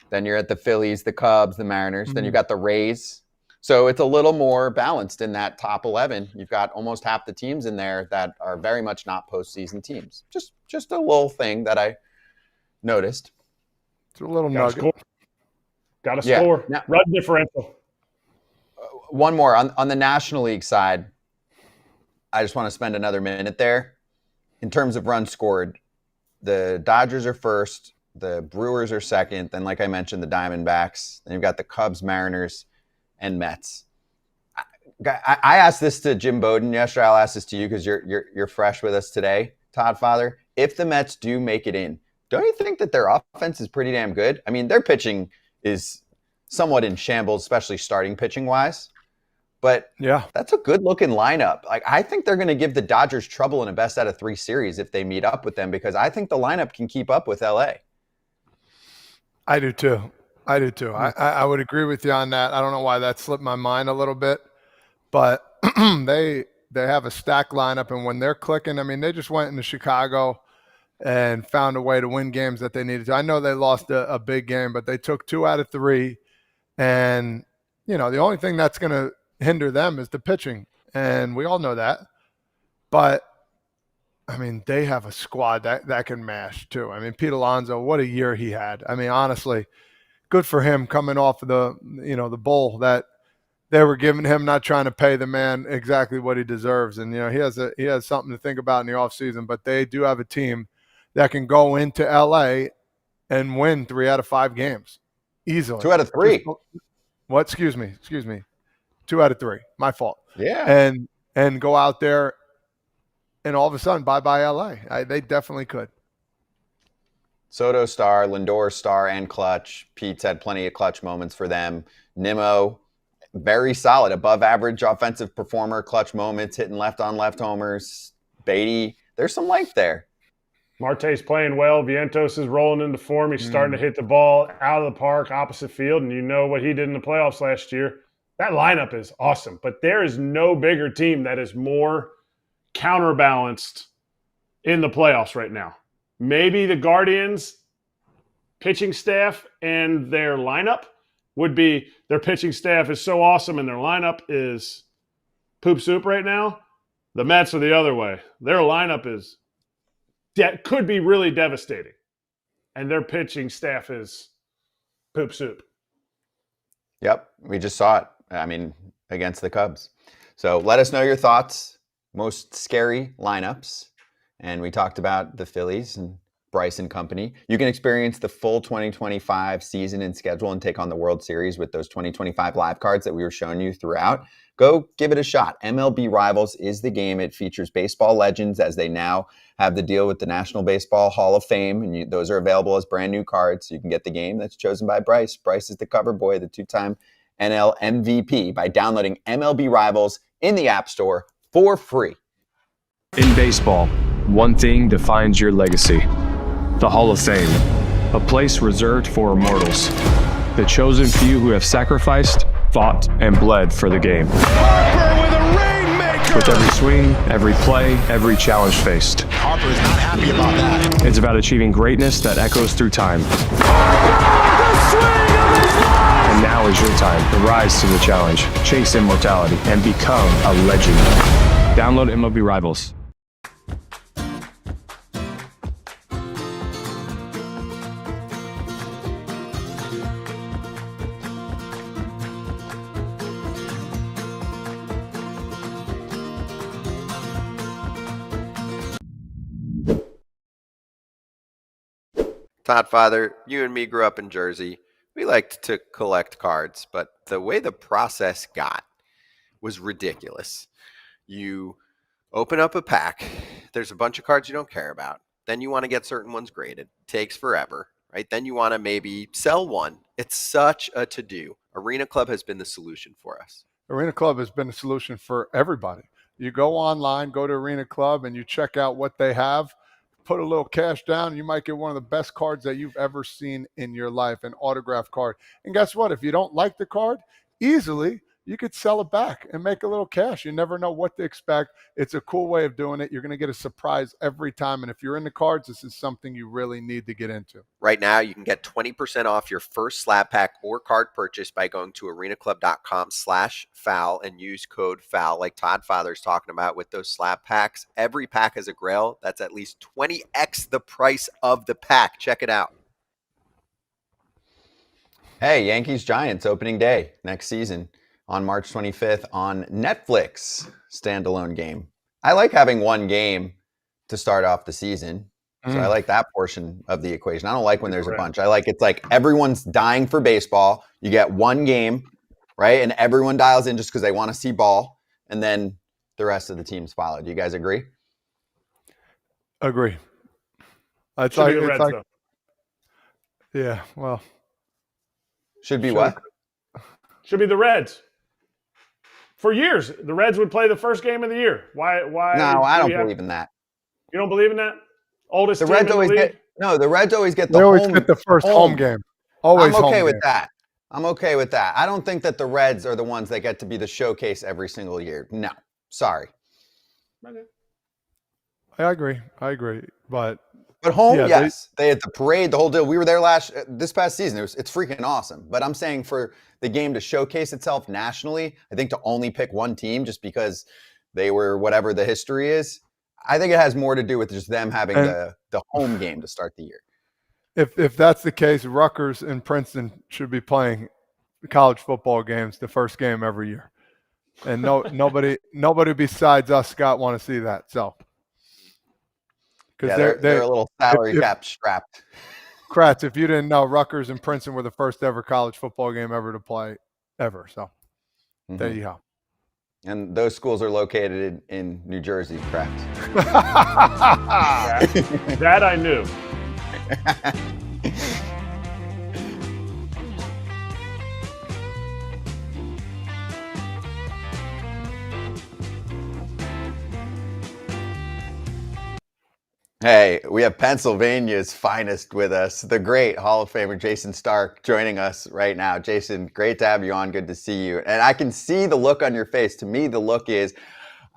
Then you're at the Phillies, the Cubs, the Mariners. Then you've got the Rays. So it's a little more balanced in that top 11. You've got almost half the teams in there that are very much not postseason teams. Just a little thing that I noticed. It's a little nugget. Got to score. Now, run differential. One more. On the National League side, I just want to spend another minute there. In terms of runs scored, the Dodgers are first, the Brewers are second, then like I mentioned, the Diamondbacks. Then you've got the Cubs, Mariners, and Mets. I asked this to Jim Bowden yesterday. I'll ask this to you because you're fresh with us today, Todd Father. If the Mets do make it in, don't you think that their offense is pretty damn good? I mean, their pitching is somewhat in shambles, especially starting pitching wise. But yeah, that's a good looking lineup. Like, I think they're going to give the Dodgers trouble in a best out of 3 series if they meet up with them, because I think the lineup can keep up with LA. I do too. I would agree with you on that. I don't know why that slipped my mind a little bit, but they have a stacked lineup, and when they're clicking, I mean, they just went into Chicago and found a way to win games that they needed to. I know they lost a big game, but they took 2 out of 3, and the only thing that's going to hinder them is the pitching, and we all know that. But I mean, they have a squad that can mash too. I mean, Pete Alonso, what a year he had. I mean, honestly, good for him coming off of the bull that they were giving him, not trying to pay the man exactly what he deserves. And he has something to think about in the offseason, but they do have a team that can go into LA and win 3 out of 5 games easily. 2 out of 3. What? Excuse me. 2 out of 3. My fault. Yeah. And go out there and all of a sudden, bye-bye LA. They definitely could. Soto star, Lindor star, and clutch. Pete's had plenty of clutch moments for them. Nimmo, very solid, above average offensive performer, clutch moments, hitting left on left homers. Beatty, there's some length there. Marte's playing well. Vientos is rolling into form. He's starting to hit the ball out of the park, opposite field, and you know what he did in the playoffs last year. That lineup is awesome, but there is no bigger team that is more counterbalanced in the playoffs right now. Maybe the Guardians pitching staff and their lineup would be their pitching staff is so awesome and their lineup is poop soup right now. The Mets are the other way. Their lineup is could be really devastating, and their pitching staff is poop soup. Yep, we just saw it. I mean, against the Cubs. So let us know your thoughts, most scary lineups. And we talked about the Phillies and Bryce and company. You can experience the full 2025 season and schedule and take on the World Series with those 2025 live cards that we were showing you throughout. Go give it a shot. MLB Rivals is the game. It features baseball legends as they now have the deal with the National Baseball Hall of Fame. And those are available as brand new cards. So you can get the game that's chosen by Bryce. Bryce is the cover boy, the two-time NL MVP, by downloading MLB Rivals in the App Store for free. In baseball, one thing defines your legacy: the Hall of Fame, a place reserved for immortals, the chosen few who have sacrificed, fought, and bled for the game. Harper with a rainmaker! With every swing, every play, every challenge faced. Harper is not happy about that. It's about achieving greatness that echoes through time. And now is your time to rise to the challenge, chase immortality, and become a legend. Download MLB Rivals. Todd, Father, you and me grew up in Jersey. We liked to collect cards, but the way the process got was ridiculous. You open up a pack, there's a bunch of cards you don't care about. Then you want to get certain ones graded. Takes forever, right? Then you want to maybe sell one. It's such a to-do. Arena Club has been the solution for us. Arena Club has been a solution for everybody. You go online, go to Arena Club, and you check out what they have. Put a little cash down, you might get one of the best cards that you've ever seen in your life, an autographed card. And guess what? If you don't like the card, easily you could sell it back and make a little cash. You never know what to expect. It's a cool way of doing it. You're going to get a surprise every time. And if you're into cards, this is something you really need to get into. Right now, you can get 20% off your first slab pack or card purchase by going to arenaclub.com/foul and use code FOUL, like Todd Father's talking about with those slab packs. Every pack has a grail that's at least 20x the price of the pack. Check it out. Hey, Yankees-Giants opening day next season on March 25th on Netflix, standalone game. I like having one game to start off the season. So I like that portion of the equation. I don't like when there's a bunch. I like it's like everyone's dying for baseball. You get one game, right? And everyone dials in just because they want to see ball. And then the rest of the teams follow. Do you guys agree? Agree. It's Should like, be the it's Reds, like, though. yeah, well. Should be Sure. what? Should be the Reds. For years, the Reds would play the first game of the year. Why? No, I don't believe in that. You don't believe in that? Oldest The team Reds in always the league? get the Reds always get the They always home. get the first home game. Always I'm okay home with game. that. I'm okay with that. I don't think that the Reds are the ones that get to be the showcase every single year. No, sorry. Okay. I agree. But home, yeah, yes. They had the parade, the whole deal. We were there this past season. It's freaking awesome. But I'm saying for the game to showcase itself nationally, I think to only pick one team just because they were whatever the history is, I think it has more to do with just them having the home game to start the year. If that's the case, Rutgers and Princeton should be playing college football games the first game every year. And nobody besides us, Scott, want to see that. So because they're a little salary cap strapped. Kratz, if you didn't know, Rutgers and Princeton were the first ever college football game ever to play ever. So there you go. And those schools are located in New Jersey, Kratz. That I knew. Hey, we have Pennsylvania's finest with us, the great Hall of Famer Jayson Stark joining us right now. Jayson, great to have you on. Good to see you. And I can see the look on your face. To me, the look is,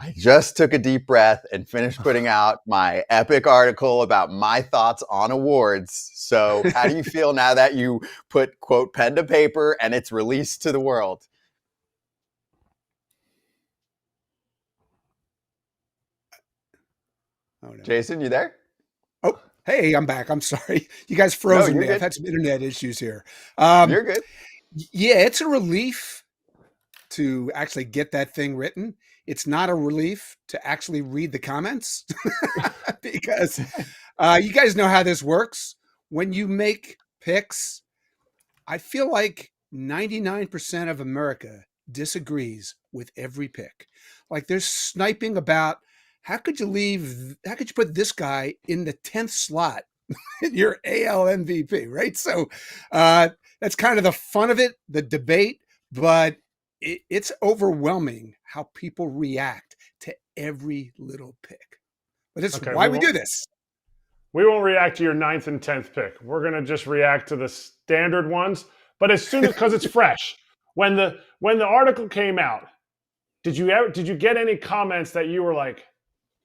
I just took a deep breath and finished putting out my epic article about my thoughts on awards. So how do you feel now that you put, quote, pen to paper and it's released to the world? Oh, no. Jayson, you there? Oh, hey, I'm back. I'm sorry. You guys frozen No, me. you're I've good. had some internet issues here. You're good. Yeah, it's a relief to actually get that thing written. It's not a relief to actually read the comments because you guys know how this works. When you make picks, I feel like 99% of America disagrees with every pick. Like they're sniping about how could you put this guy in the 10th slot in your AL MVP, right? So that's kind of the fun of it, the debate, but it's overwhelming how people react to every little pick. But it's Okay, why we do this. We won't react to your 9th and 10th pick. We're going to just react to the standard ones. But as soon as, because it's fresh, when the article came out, did you get any comments that you were like,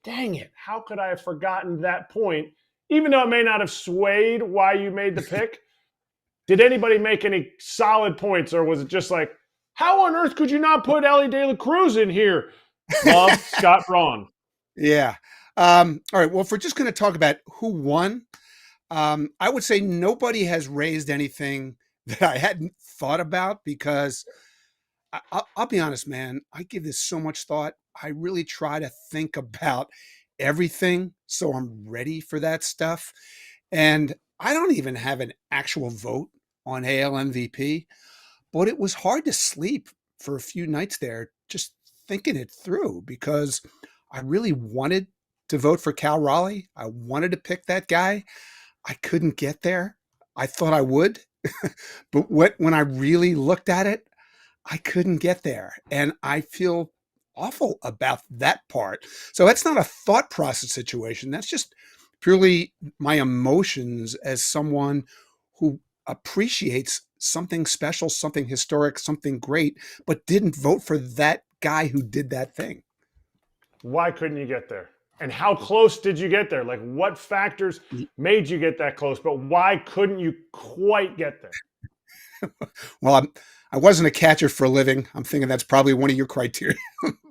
dang it, how could I have forgotten that point? Even though it may not have swayed why you made the pick, did anybody make any solid points, or was it just like, how on earth could you not put Ellie De La Cruz in here? Love, Scott Braun. Yeah. All right. Well, if we're just going to talk about who won, I would say nobody has raised anything that I hadn't thought about because I'll be honest, man, I give this so much thought. I really try to think about everything so I'm ready for that stuff. And I don't even have an actual vote on AL MVP, but it was hard to sleep for a few nights there just thinking it through because I really wanted to vote for Cal Raleigh. I wanted to pick that guy. I couldn't get there. I thought I would, but when I really looked at it, I couldn't get there. And I feel awful about that part. So that's not a thought process situation. That's just purely my emotions as someone who appreciates something special, something historic, something great, but didn't vote for that guy who did that thing. Why couldn't you get there? And how close did you get there? Like, what factors made you get that close, but why couldn't you quite get there? Well, I wasn't a catcher for a living. I'm thinking that's probably one of your criteria.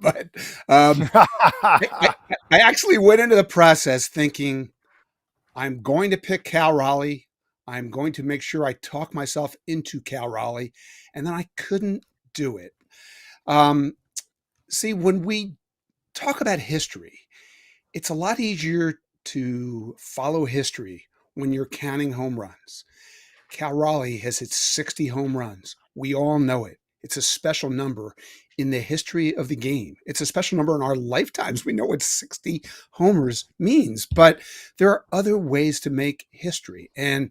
But I actually went into the process thinking I'm going to pick Cal Raleigh. I'm going to make sure I talk myself into Cal Raleigh. And then I couldn't do it. See, when we talk about history, it's a lot easier to follow history when you're counting home runs. Cal Raleigh has hit 60 home runs. We all know it. It's a special number in the history of the game. It's a special number in our lifetimes. We know what 60 homers means, but there are other ways to make history. And,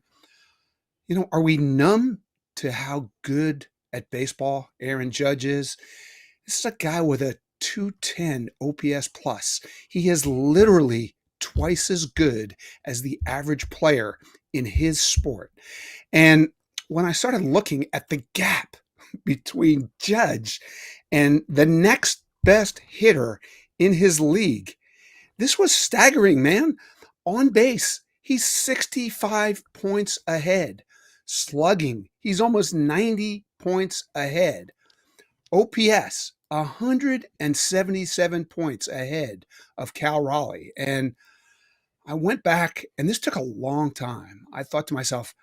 are we numb to how good at baseball Aaron Judge is? This is a guy with a 210 OPS plus. He is literally twice as good as the average player in his sport. And when I started looking at the gap between Judge and the next best hitter in his league, this was staggering, man. On base, he's 65 points ahead. Slugging, he's almost 90 points ahead. OPS, 177 points ahead of Cal Raleigh. And I went back, and this took a long time. I thought to myself,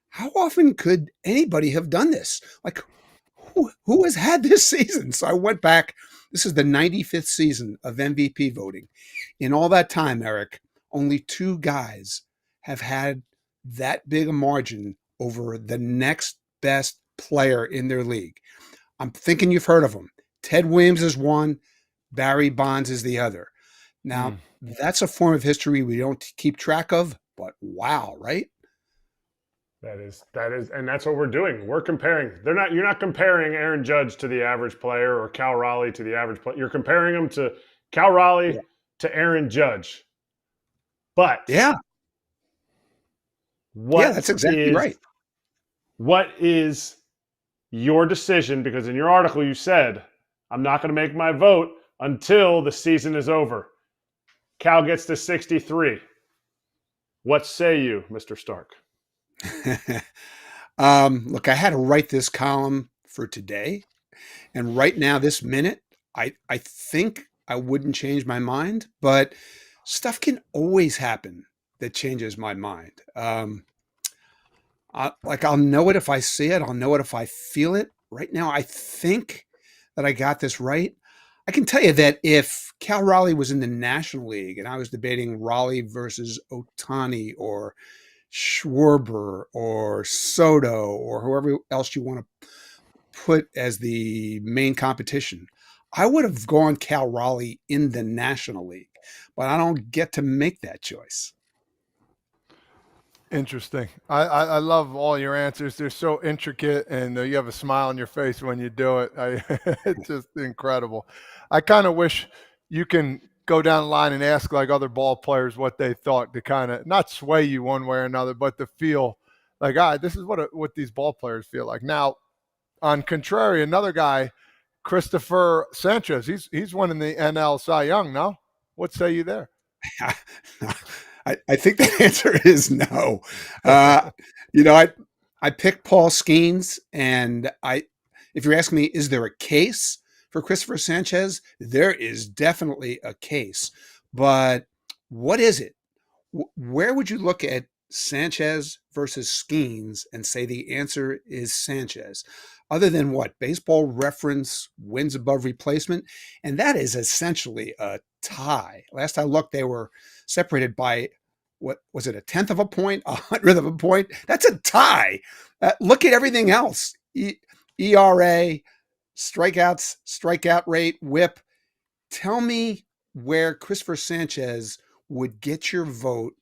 how often could anybody have done this? Like, who has had this season? So I went back. This is the 95th season of MVP voting. In all that time, Erik, only 2 guys have had that big a margin over the next best player in their league. I'm thinking you've heard of them. Ted Williams is one. Barry Bonds is the other. Now, that's a form of history we don't keep track of, but wow, right? That is, and that's what we're doing. We're comparing. You're not comparing Aaron Judge to the average player or Cal Raleigh to the average player. You're comparing them to Cal Raleigh to Aaron Judge. But Yeah, that's exactly right. What is your decision? Because in your article you said, I'm not going to make my vote until the season is over. Cal gets to 63. What say you, Mr. Stark? Look, I had to write this column for today, and right now, this minute, I think I wouldn't change my mind, but stuff can always happen that changes my mind. I'll know it if I see it. I'll know it if I feel it. Right now, I think that I got this right. I can tell you that if Cal Raleigh was in the National League and I was debating Raleigh versus Ohtani or Schwarber or Soto or whoever else you want to put as the main competition, I would have gone Cal Raleigh in the National League, but I don't get to make that choice. Interesting. I love all your answers. They're so intricate, and you have a smile on your face when you do it. It's just incredible. I kind of wish you can go down the line and ask like other ball players what they thought to kind of not sway you one way or another, but to feel like, this is what these ball players feel like. Now, on contrary, another guy, Christopher Sanchez, he's winning the NL Cy Young. No, what say you there? I think the answer is no. I picked Paul Skeens, and if you're asking me, is there a case for Christopher Sanchez? There is definitely a case, but what is it? Where would you look at Sanchez versus Skeens and say the answer is Sanchez? Other than what? Baseball Reference wins above replacement, and that is essentially a tie. Last I looked, they were separated by, what was it, 1/10 of a point, 100th of a point? That's a tie. Look at everything else. ERA, strikeouts, strikeout rate, whip. Tell me where Christopher Sanchez would get your vote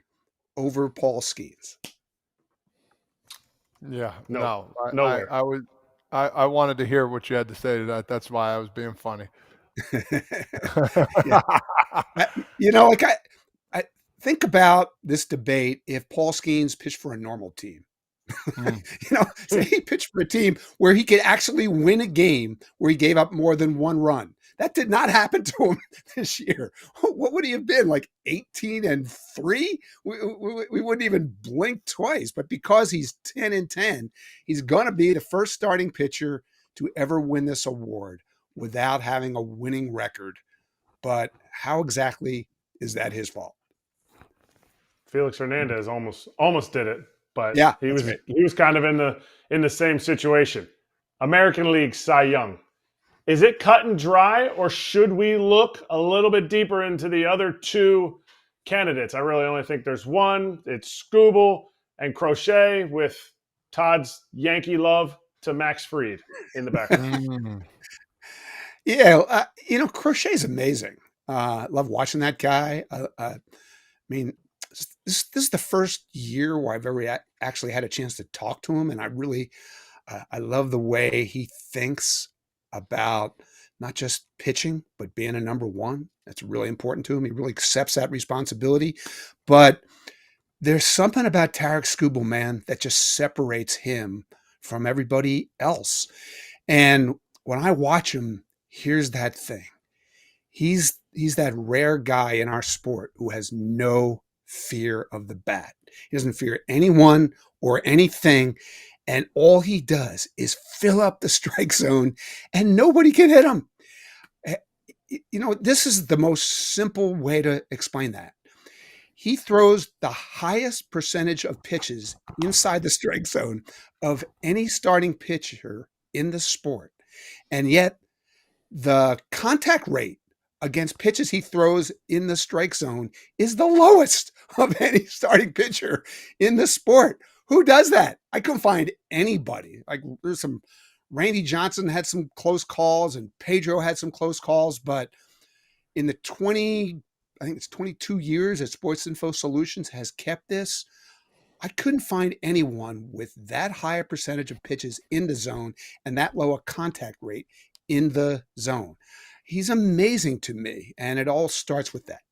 over Paul Skeens. Yeah, nowhere. I wanted to hear what you had to say to that. That's why I was being funny. I think about this debate if Paul Skeens pitched for a normal team. Say he pitched for a team where he could actually win a game where he gave up more than one run. That did not happen to him this year. What would he have been, like 18-3? We wouldn't even blink twice. But because he's 10-10, he's going to be the first starting pitcher to ever win this award without having a winning record. But how exactly is that his fault? Felix Hernandez almost did it, but yeah, he was kind of in the same situation. American League Cy Young. Is it cut and dry, or should we look a little bit deeper into the other two candidates? I really only think there's one. It's Scooble and Crochet, with Todd's Yankee love to Max Fried in the background. Yeah, Crochet's amazing. I love watching that guy. I mean, this is the first year where I've ever actually had a chance to talk to him, and I love the way he thinks about not just pitching, but being a number one. That's really important to him. He really accepts that responsibility. But there's something about Tarek Skubal, man, that just separates him from everybody else. And when I watch him, here's that thing. He's that rare guy in our sport who has no fear of the bat. He doesn't fear anyone or anything. And all he does is fill up the strike zone and nobody can hit him. This is the most simple way to explain that. He throws the highest percentage of pitches inside the strike zone of any starting pitcher in the sport. And yet the contact rate against pitches he throws in the strike zone is the lowest of any starting pitcher in the sport. Who does that? I couldn't find anybody. Like, there's some, Randy Johnson had some close calls and Pedro had some close calls, but in the 22 years that Sports Info Solutions has kept this, I couldn't find anyone with that high a percentage of pitches in the zone and that low a contact rate in the zone. He's amazing to me, and it all starts with that.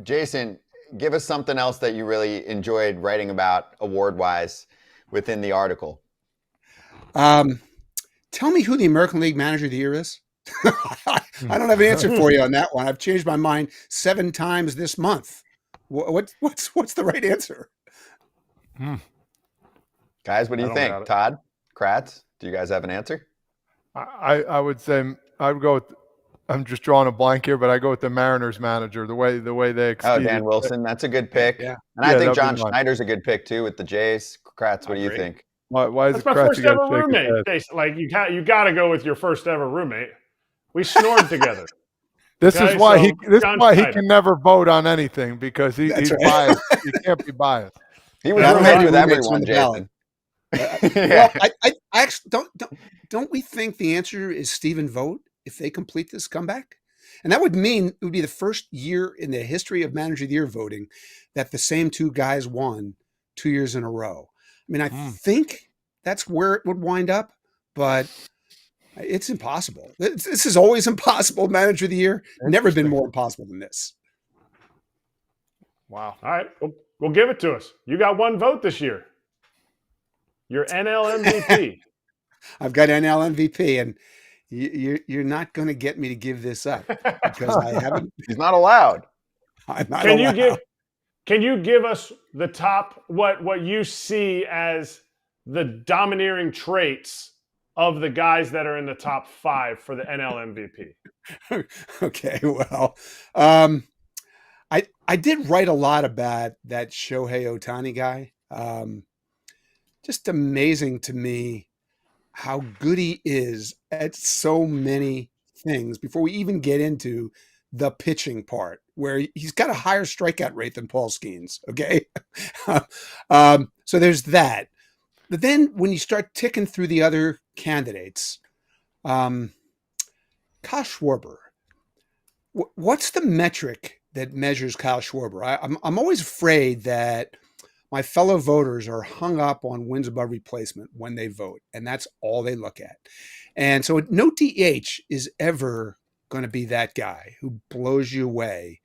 Jayson, give us something else that you really enjoyed writing about award-wise within the article. Tell me who the American League Manager of the Year is. I don't have an answer for you on that one. I've changed my mind 7 times this month. What's the right answer? Guys, what do you think? Todd, Kratz, do you guys have an answer? I would say I would go with. I'm just drawing a blank here, but I go with the Mariners manager. The way they exceeded. Dan Wilson, that's a good pick. Yeah. And I think John Schneider's a good pick too with the Jays. Kratz, what do you think? Why is That's my first ever roommate. Like you got to go with your first ever roommate. We snored together. This is why he can never vote on anything because he's biased. He can't be biased. He was roommates with everyone, Jason. Well, I actually don't we think the answer is Stephen Vogt if they complete this comeback? And that would mean it would be the first year in the history of Manager of the Year voting that the same 2 guys won 2 years in a row. I mean, I think that's where it would wind up, but it's impossible. This is always impossible. Manager of the Year, never been more impossible than this. Wow. All right. Well, give it to us. You got 1 vote this year. You're NL MVP. I've got NL MVP, and you're not going to get me to give this up because I haven't. He's not allowed. I'm not allowed. Can you give us the top what you see as the domineering traits of the guys that are in the top 5 for the NL MVP? Okay, well, I did write a lot about that Shohei Ohtani guy. Just amazing to me how good he is at so many things before we even get into the pitching part, where he's got a higher strikeout rate than Paul Skeens. Okay. So there's that. But then when you start ticking through the other candidates, Kyle Schwarber, what's the metric that measures Kyle Schwarber? I'm always afraid that my fellow voters are hung up on wins above replacement when they vote, and that's all they look at. And so no DH is ever going to be that guy who blows you away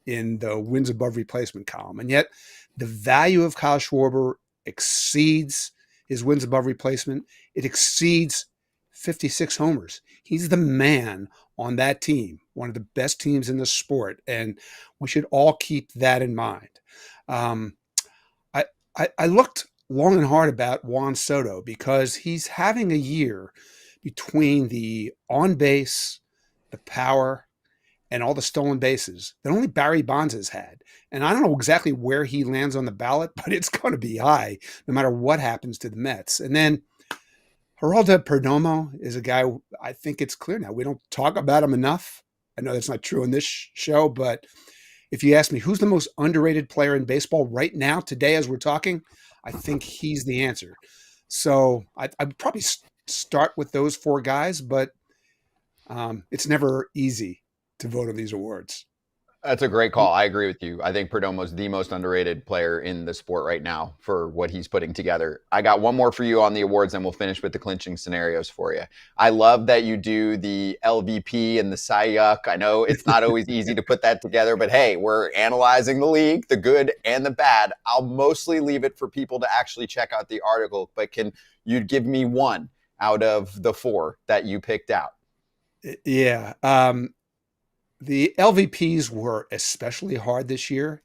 in the wins above replacement column. And yet the value of Kyle Schwarber exceeds his wins above replacement. It exceeds 56 homers. He's the man on that team, one of the best teams in the sport. And we should all keep that in mind. I looked long and hard about Juan Soto because he's having a year between the on base, the power, and all the stolen bases that only Barry Bonds has had. And I don't know exactly where he lands on the ballot, but it's going to be high no matter what happens to the Mets. And then Geraldo Perdomo is a guy, I think it's clear now. We don't talk about him enough. I know that's not true in this show, but if you ask me who's the most underrated player in baseball right now, today as we're talking, I think he's the answer. So I'd probably start with those 4 guys, but it's never easy to vote on these awards. That's a great call. I agree with you. I think Perdomo's the most underrated player in the sport right now for what he's putting together. I got one more for you on the awards, and we'll finish with the clinching scenarios for you. I love that you do the LVP and the Cy Yuck. I know it's not always easy to put that together, but hey, we're analyzing the league, the good and the bad. I'll mostly leave it for people to actually check out the article, but can you give me one out of the 4 that you picked out? Yeah. The LVPs were especially hard this year,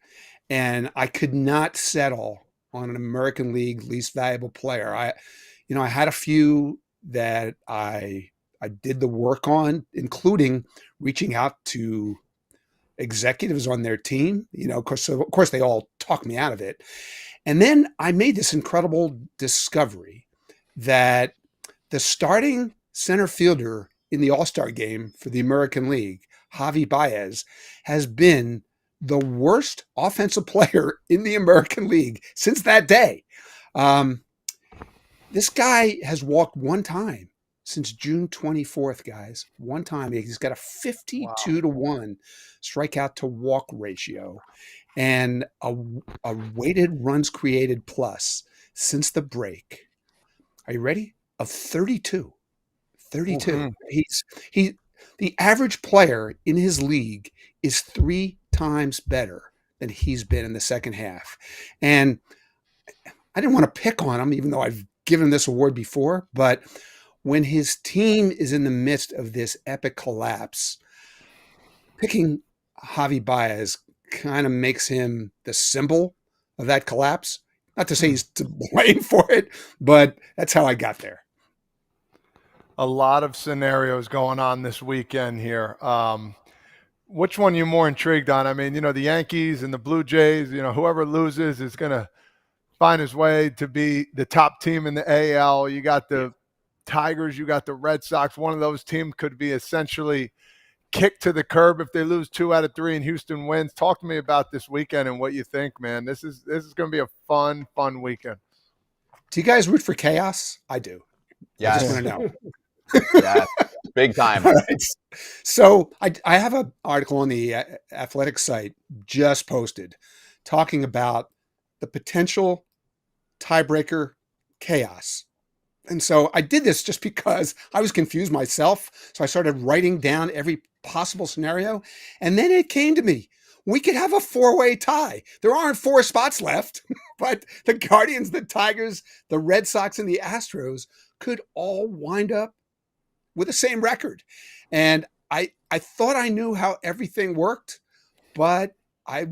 and I could not settle on an American League least valuable player. I had a few that I did the work on, including reaching out to executives on their team. Of course, they all talked me out of it. And then I made this incredible discovery that the starting center fielder in the All-Star game for the American League, Javi Baez, has been the worst offensive player in the American League since that day. This guy has walked 1 time since June 24th, guys. 1 time. He's got a 52-1 strikeout to walk ratio and a weighted runs created plus since the break. Are you ready? Of 32. 32. Mm-hmm. The average player in his league is 3 times better than he's been in the second half. And I didn't want to pick on him, even though I've given him this award before, but when his team is in the midst of this epic collapse, picking Javi Baez kind of makes him the symbol of that collapse. Not to say he's to blame for it, but that's how I got there. A lot of scenarios going on this weekend here. Which one are you more intrigued on? I mean, the Yankees and the Blue Jays, whoever loses is going to find his way to be the top team in the AL. You got the Tigers, you got the Red Sox. One of those teams could be essentially kicked to the curb if they lose 2 out of 3 and Houston wins. Talk to me about this weekend and what you think, man. This is going to be a fun weekend. Do you guys root for chaos? I do. Yeah, I just want to know. Yeah, big time. Right. So I have an article on the athletic site just posted talking about the potential tiebreaker chaos. And so I did this just because I was confused myself. So I started writing down every possible scenario. And then it came to me, we could have a 4-way tie. There aren't 4 spots left, but the Guardians, the Tigers, the Red Sox, and the Astros could all wind up with the same record. And I thought I knew how everything worked, but I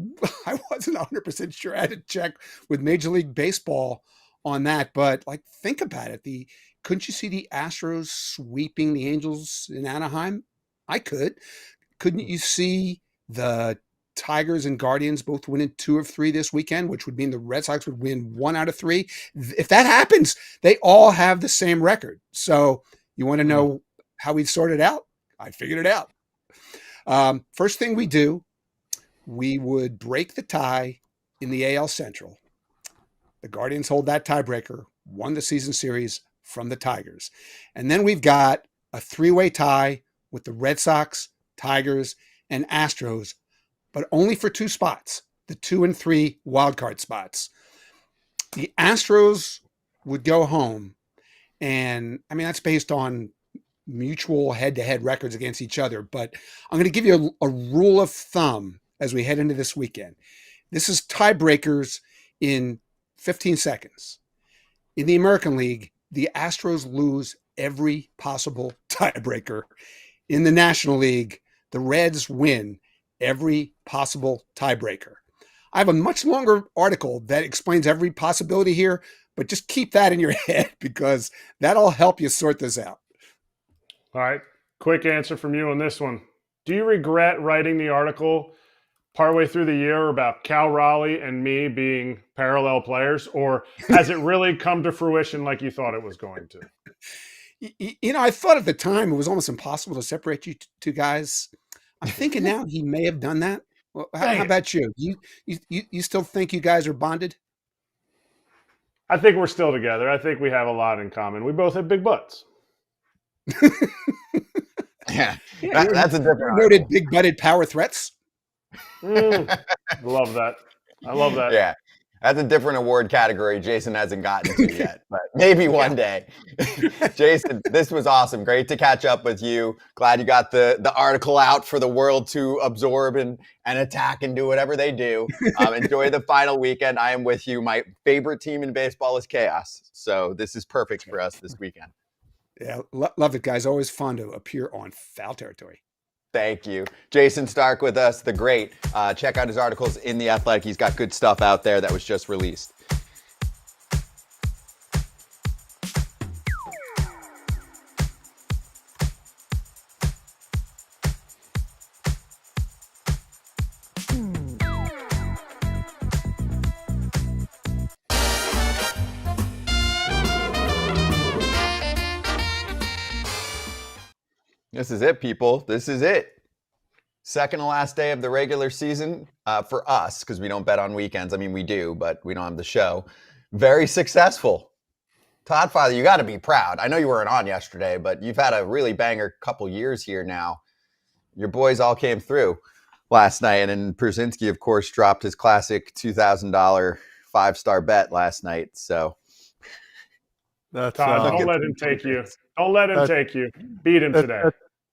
wasn't 100% sure. I had to check with Major League Baseball on that. But think about it. Couldn't you see the Astros sweeping the Angels in Anaheim? I could. Couldn't you see the Tigers and Guardians both winning 2 of 3 this weekend, which would mean the Red Sox would win 1 out of 3? If that happens, they all have the same record. So you want to know how we sort it out? I figured it out. First thing we do, we would break the tie in the AL Central. The Guardians hold that tiebreaker, won the season series from the Tigers. And then we've got a 3-way tie with the Red Sox, Tigers, and Astros, but only for 2 spots, the 2 and 3 wildcard spots. The Astros would go home, and that's based on mutual head-to-head records against each other, but I'm going to give you a rule of thumb as we head into this weekend. This is tiebreakers in 15 seconds. In the American League, the Astros lose every possible tiebreaker. In the National League, the Reds win every possible tiebreaker. I have a much longer article that explains every possibility here, but just keep that in your head because that'll help you sort this out. All right. Quick answer from you on this one. Do you regret writing the article partway through the year about Cal Raleigh and me being parallel players, or has it really come to fruition like you thought it was going to? I thought at the time it was almost impossible to separate you 2 guys. I'm thinking now he may have done that. Well, how about you? You still think you guys are bonded? I think we're still together. I think we have a lot in common. We both have big butts. Yeah, that's a different noted big-butted power threats. Love that. I love that. Yeah, that's a different award category Jayson hasn't gotten to yet, but maybe one day. Jayson, this was awesome. Great to catch up with you. Glad you got the article out for the world to absorb and attack and do whatever they do. Enjoy the final weekend. I am with you. My favorite team in baseball is chaos, so this is perfect for us this weekend. Yeah, love it, guys. Always fun to appear on Foul Territory. Thank you. Jayson Stark with us, the great. Check out his articles in The Athletic. He's got good stuff out there that was just released. This is it, people. This is it. Second to last day of the regular season for us, because we don't bet on weekends. I mean, we do, but we don't have the show. Very successful. Todd Frazier, you got to be proud. I know you weren't on yesterday, but you've had a really banger couple years here now. Your boys all came through last night, and then Pruszinski, of course, dropped his classic $2,000 5-star bet last night. So, Todd, don't let him take you. Don't let him take you. Beat him today.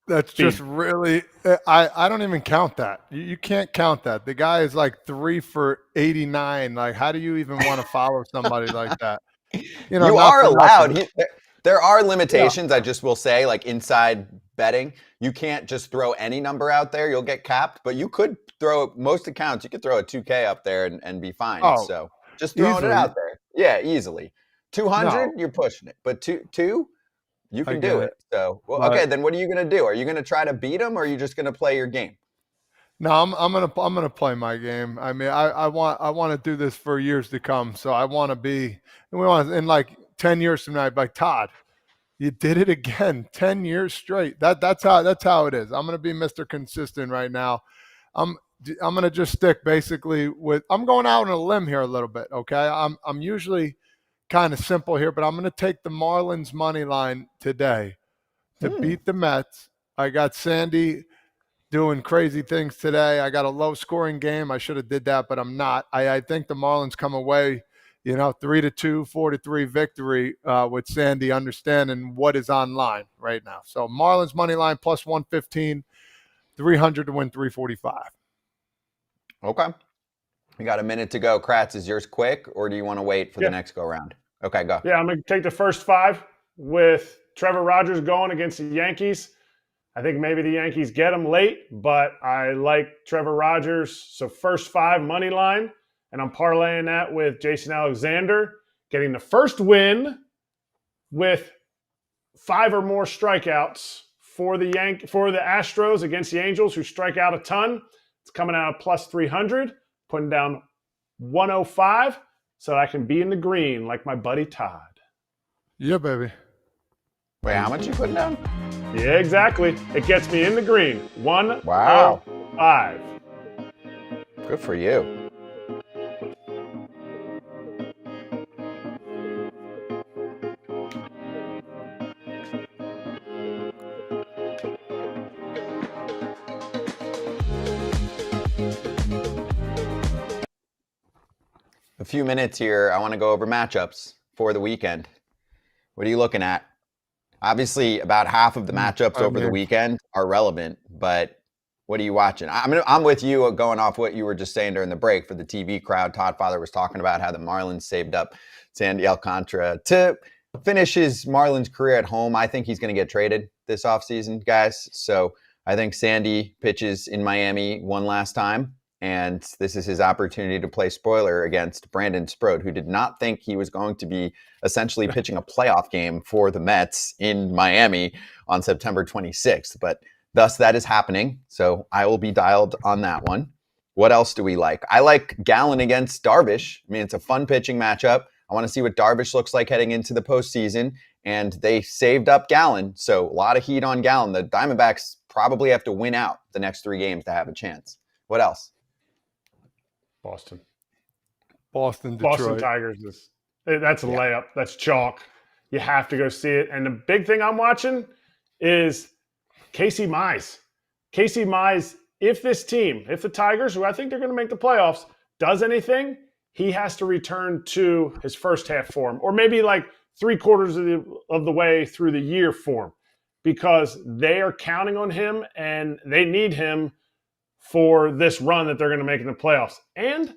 That's just really I don't even count that. You can't count that. The guy is like 3 for 89. Like, how do you even want to follow somebody like that? You know, You not are for nothing. allowed. There are limitations. I just will say, like inside betting, you can't just throw any number out there. You'll get capped, but you could throw most accounts. You could throw a 2K up there and be fine. Oh, So just throwing easily. it out there. Yeah, easily. 200, No. you're pushing it, but two, you I can get do it. it. So, well, But- okay, then what are you going to do? Are you going to try to beat them, or are you just going to play your game? No, I'm gonna play my game. I mean, I want to do this for years to come. So I want to be, and we want in like 10 years from now, I'd be like, Todd, you did it again, 10 years straight. That's how it is. I'm gonna be Mr. Consistent right now. I'm gonna just stick basically with. I'm going out on a limb here a little bit. Okay, I'm usually kind of simple here, but I'm gonna take the Marlins money line today to beat the Mets. I got Sandy doing crazy things today. I got a low scoring game. I should have did that, but I'm not. I think the Marlins come away, 3-2, 4-3 victory with Sandy understanding what is on line right now. So Marlins money line plus 115, 300 to win 345. Okay. We got a minute to go. Kratz, is yours quick, or do you want to wait for the next go round? Okay, go. Yeah, I'm going to take the first 5 with Trevor Rogers going against the Yankees. I think maybe the Yankees get him late, but I like Trevor Rogers. So first 5 money line, and I'm parlaying that with Jason Alexander getting the first win with 5 or more strikeouts for the Astros against the Angels, who strike out a ton. It's coming out of plus 300, putting down 105, so I can be in the green like my buddy Todd. Yeah, baby. Wait, how much you putting down? Yeah, exactly. It gets me in the green. 105. Good for you. A few minutes here. I want to go over matchups for the weekend. What are you looking at? Obviously, about half of the matchups over the weekend are relevant, but what are you watching? I'm with you going off what you were just saying during the break for the TV crowd. Todd Father was talking about how the Marlins saved up Sandy Alcantara to finish his Marlins career at home. I think he's going to get traded this offseason, guys. So I think Sandy pitches in Miami one last time, and this is his opportunity to play spoiler against Brandon Sproat, who did not think he was going to be essentially pitching a playoff game for the Mets in Miami on September 26th. But thus, that is happening. So I will be dialed on that one. What else do we like? I like Gallen against Darvish. I mean, it's a fun pitching matchup. I want to see what Darvish looks like heading into the postseason. And they saved up Gallen, so a lot of heat on Gallen. The Diamondbacks probably have to win out the next 3 games to have a chance. What else? Boston, Detroit. Boston Tigers that's a layup. That's chalk. You have to go see it. And the big thing I'm watching is Casey Mize. Casey Mize, if the Tigers, who I think they're going to make the playoffs, does anything, he has to return to his first half form, or maybe like 3/4 of the way through the year form, because they are counting on him and they need him for this run that they're going to make in the playoffs. And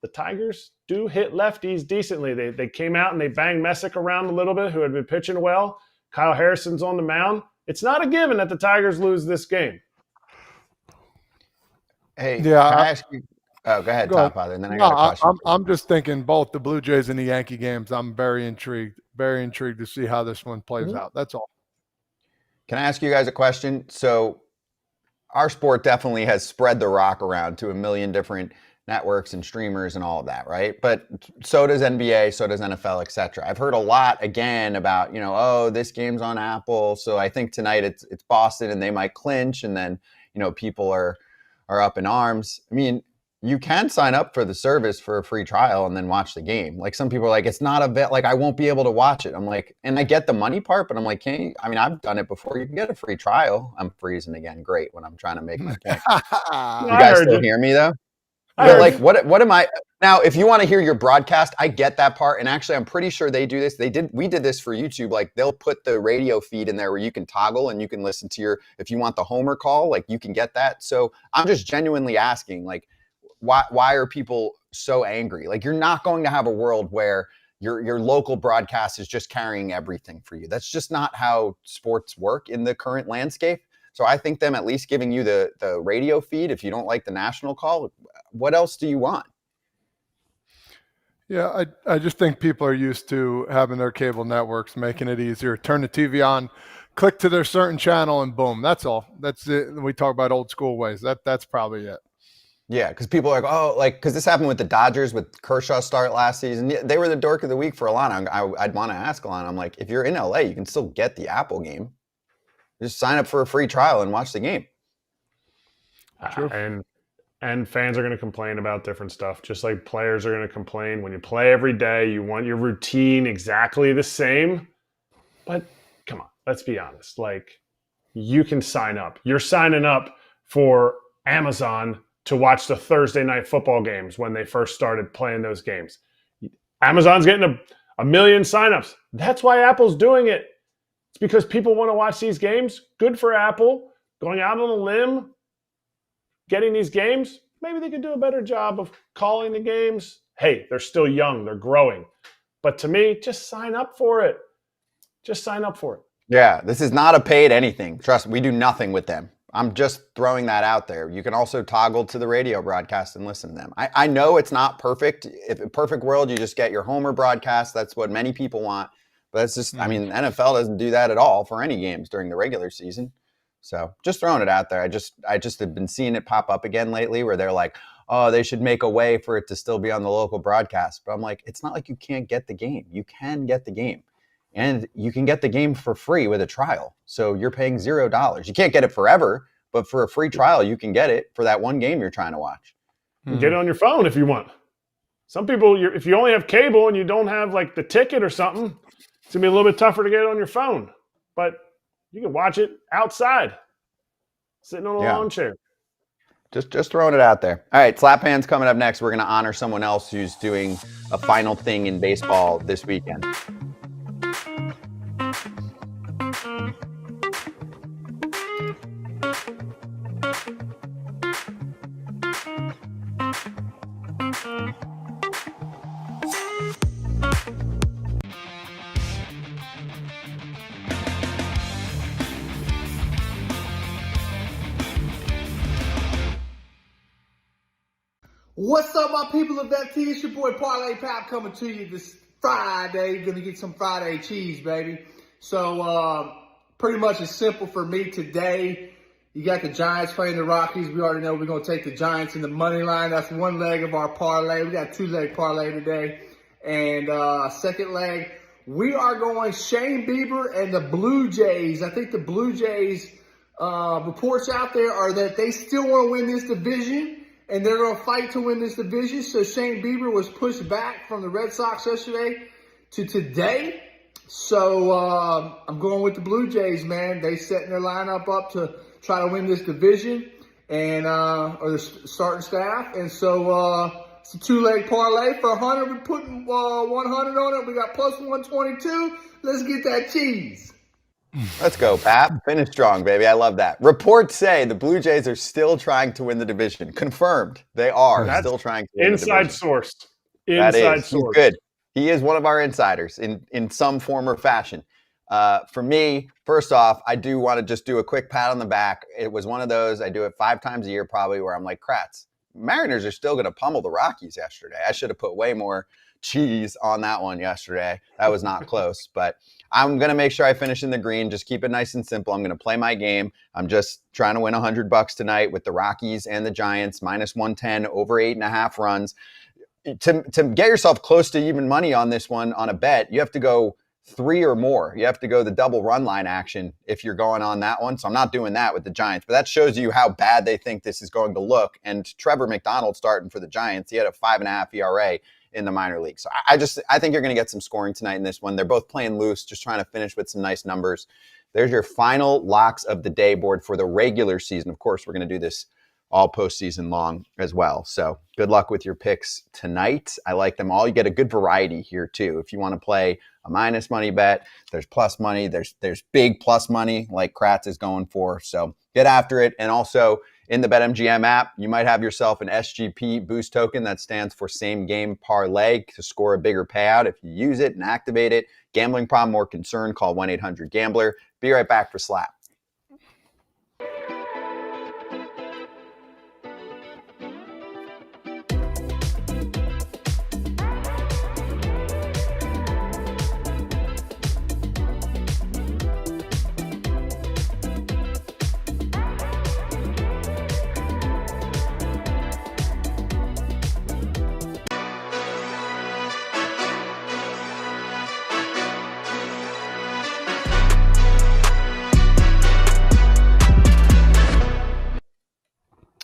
the Tigers do hit lefties decently. They came out and they banged Messick around a little bit, who had been pitching well. Kyle Harrison's on the mound. It's not a given that the Tigers lose this game. Hey, can I ask you? Oh, go ahead, Top Father, and then I got a question. I'm just thinking both the Blue Jays and the Yankee games. I'm very intrigued to see how this one plays out. That's all. Can I ask you guys a question? So our sport definitely has spread the rock around to a million different networks and streamers and all of that, right? But so does NBA, so does NFL, etc. I've heard a lot again about, this game's on Apple, so I think tonight it's Boston and they might clinch, and then, people are up in arms. I mean, you can sign up for the service for a free trial and then watch the game. Like, some people are like, it's not a bet, like I won't be able to watch it. I'm like, and I get the money part, but I'm like, I've done it before. You can get a free trial. I'm freezing again. Great when I'm trying to make my point. You guys still hear me though? But like, what am I now? If you want to hear your broadcast, I get that part. And actually, I'm pretty sure they do this. We did this for YouTube. Like, they'll put the radio feed in there where you can toggle and you can listen to if you want the homer call, like you can get that. So I'm just genuinely asking, like, why are people so angry? Like, you're not going to have a world where your local broadcast is just carrying everything for you. That's just not how sports work in the current landscape. So I think them at least giving you the radio feed, if you don't like the national call, what else do you want? Yeah, I just think people are used to having their cable networks making it easier. Turn the TV on, click to their certain channel, and boom, that's all. That's it. We talk about old school ways. That's probably it. Yeah, because people are like, because this happened with the Dodgers with Kershaw start last season. They were the dork of the week for Alana. I'd want to ask Alana, I'm like, if you're in LA, you can still get the Apple game. Just sign up for a free trial and watch the game. And fans are going to complain about different stuff, just like players are going to complain. When you play every day, you want your routine exactly the same. But come on, let's be honest. Like, you can sign up. You're signing up for Amazon to watch the Thursday night football games when they first started playing those games. Amazon's getting a million signups. That's why Apple's doing it. It's because people want to watch these games. Good for Apple. Going out on a limb, getting these games. Maybe they could do a better job of calling the games. Hey, they're still young. They're growing. But to me, just sign up for it. Just sign up for it. Yeah, this is not a paid anything. Trust me, we do nothing with them. I'm just throwing that out there. You can also toggle to the radio broadcast and listen to them. I know it's not perfect. If in a perfect world, you just get your homer broadcast. That's what many people want. But it's just, I mean, NFL doesn't do that at all for any games during the regular season. So just throwing it out there. I just have been seeing it pop up again lately where they're like, oh, they should make a way for it to still be on the local broadcast. But I'm like, it's not like you can't get the game. You can get the game. And you can get the game for free with a trial. So you're paying $0. You can't get it forever, but for a free trial, you can get it for that one game you're trying to watch. Get it on your phone if you want. Some people, if you only have cable and you don't have like the ticket or something, it's going to be a little bit tougher to get it on your phone. But you can watch it outside, sitting on a lawn chair. Just throwing it out there. All right, Slap Hands coming up next. We're going to honor someone else who's doing a final thing in baseball this weekend. What's up, my people of FT? It's your boy Parlay Pap coming to you this Friday. Gonna get some Friday cheese, baby. So, pretty much it's simple for me today. You got the Giants playing the Rockies. We already know we're gonna take the Giants in the money line. That's one leg of our parlay. We got 2-leg parlay today. And second leg, we are going Shane Bieber and the Blue Jays. I think the Blue Jays reports out there are that they still want to win this division. And they're going to fight to win this division. So Shane Bieber was pushed back from the Red Sox yesterday to today. So I'm going with the Blue Jays, man. They setting their lineup up to try to win this division and or the starting staff. And so it's a 2-leg parlay for 100. We're putting 100 on it. We got plus 122. Let's get that cheese. Let's go, Pap. Finish strong, baby. I love that. Reports say the Blue Jays are still trying to win the division. Confirmed. They are still trying to win the division. Inside source. He's good. He is one of our insiders in some form or fashion. For me, first off, I do want to just do a quick pat on the back. It was one of those, I do it 5 times a year probably, where I'm like, Kratz, Mariners are still going to pummel the Rockies yesterday. I should have put way more cheese on that one yesterday. That was not close, but I'm going to make sure I finish in the green. Just keep it nice and simple. I'm going to play my game. I'm just trying to win $100 tonight with the Rockies and the Giants, minus 110, over 8.5 runs. To get yourself close to even money on this one on a bet, you have to go 3 or more. You have to go the double run line action if you're going on that one. So I'm not doing that with the Giants, but that shows you how bad they think this is going to look. And Trevor McDonald starting for the Giants, he had a 5.5 ERA in the minor league. So I think you're going to get some scoring tonight in this one. They're both playing loose, just trying to finish with some nice numbers. There's your final locks of the day board for the regular season. Of course, we're going to do this all postseason long as well. So good luck with your picks tonight. I like them all. You get a good variety here too. If you want to play a minus money bet, there's plus money, there's big plus money like Kratz is going for. So get after it. And also in the BetMGM app, you might have yourself an SGP boost token that stands for same game parlay to score a bigger payout. If you use it and activate it, gambling problem or concern, call 1-800-GAMBLER. Be right back for Slap.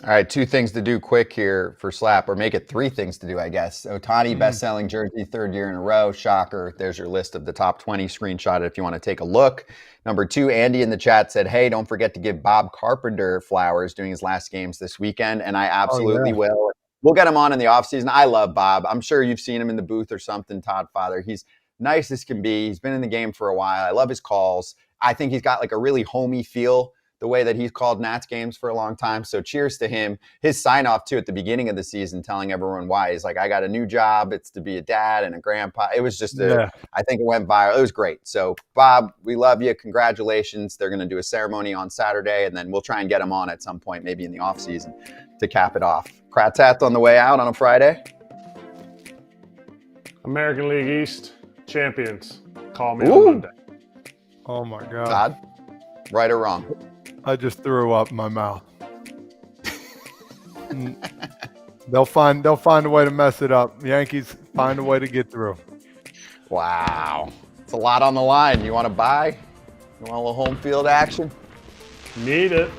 All right, 2 things to do quick here for Slap, or make it 3 things to do, I guess. Ohtani, best-selling jersey, 3rd year in a row. Shocker. There's your list of the top 20. Screenshot it if you want to take a look. Number 2, Andy in the chat said, hey, don't forget to give Bob Carpenter flowers doing his last games this weekend, and I absolutely will. We'll get him on in the offseason. I love Bob. I'm sure you've seen him in the booth or something, Todd Father. He's nice as can be. He's been in the game for a while. I love his calls. I think he's got like a really homey feel, the way that he's called Nats games for a long time. So cheers to him. His sign-off, too, at the beginning of the season, telling everyone why. He's like, I got a new job. It's to be a dad and a grandpa. It was just, I think it went viral. It was great. So, Bob, we love you. Congratulations. They're going to do a ceremony on Saturday, and then we'll try and get him on at some point, maybe in the offseason, to cap it off. Kratz Hatz on the way out on a Friday. American League East champions. Call me on Monday. Oh, my God. Todd, right or wrong? I just threw up in my mouth. They'll find a way to mess it up. Yankees find a way to get through. Wow. It's a lot on the line. You want to buy? You want a little home field action? Need it.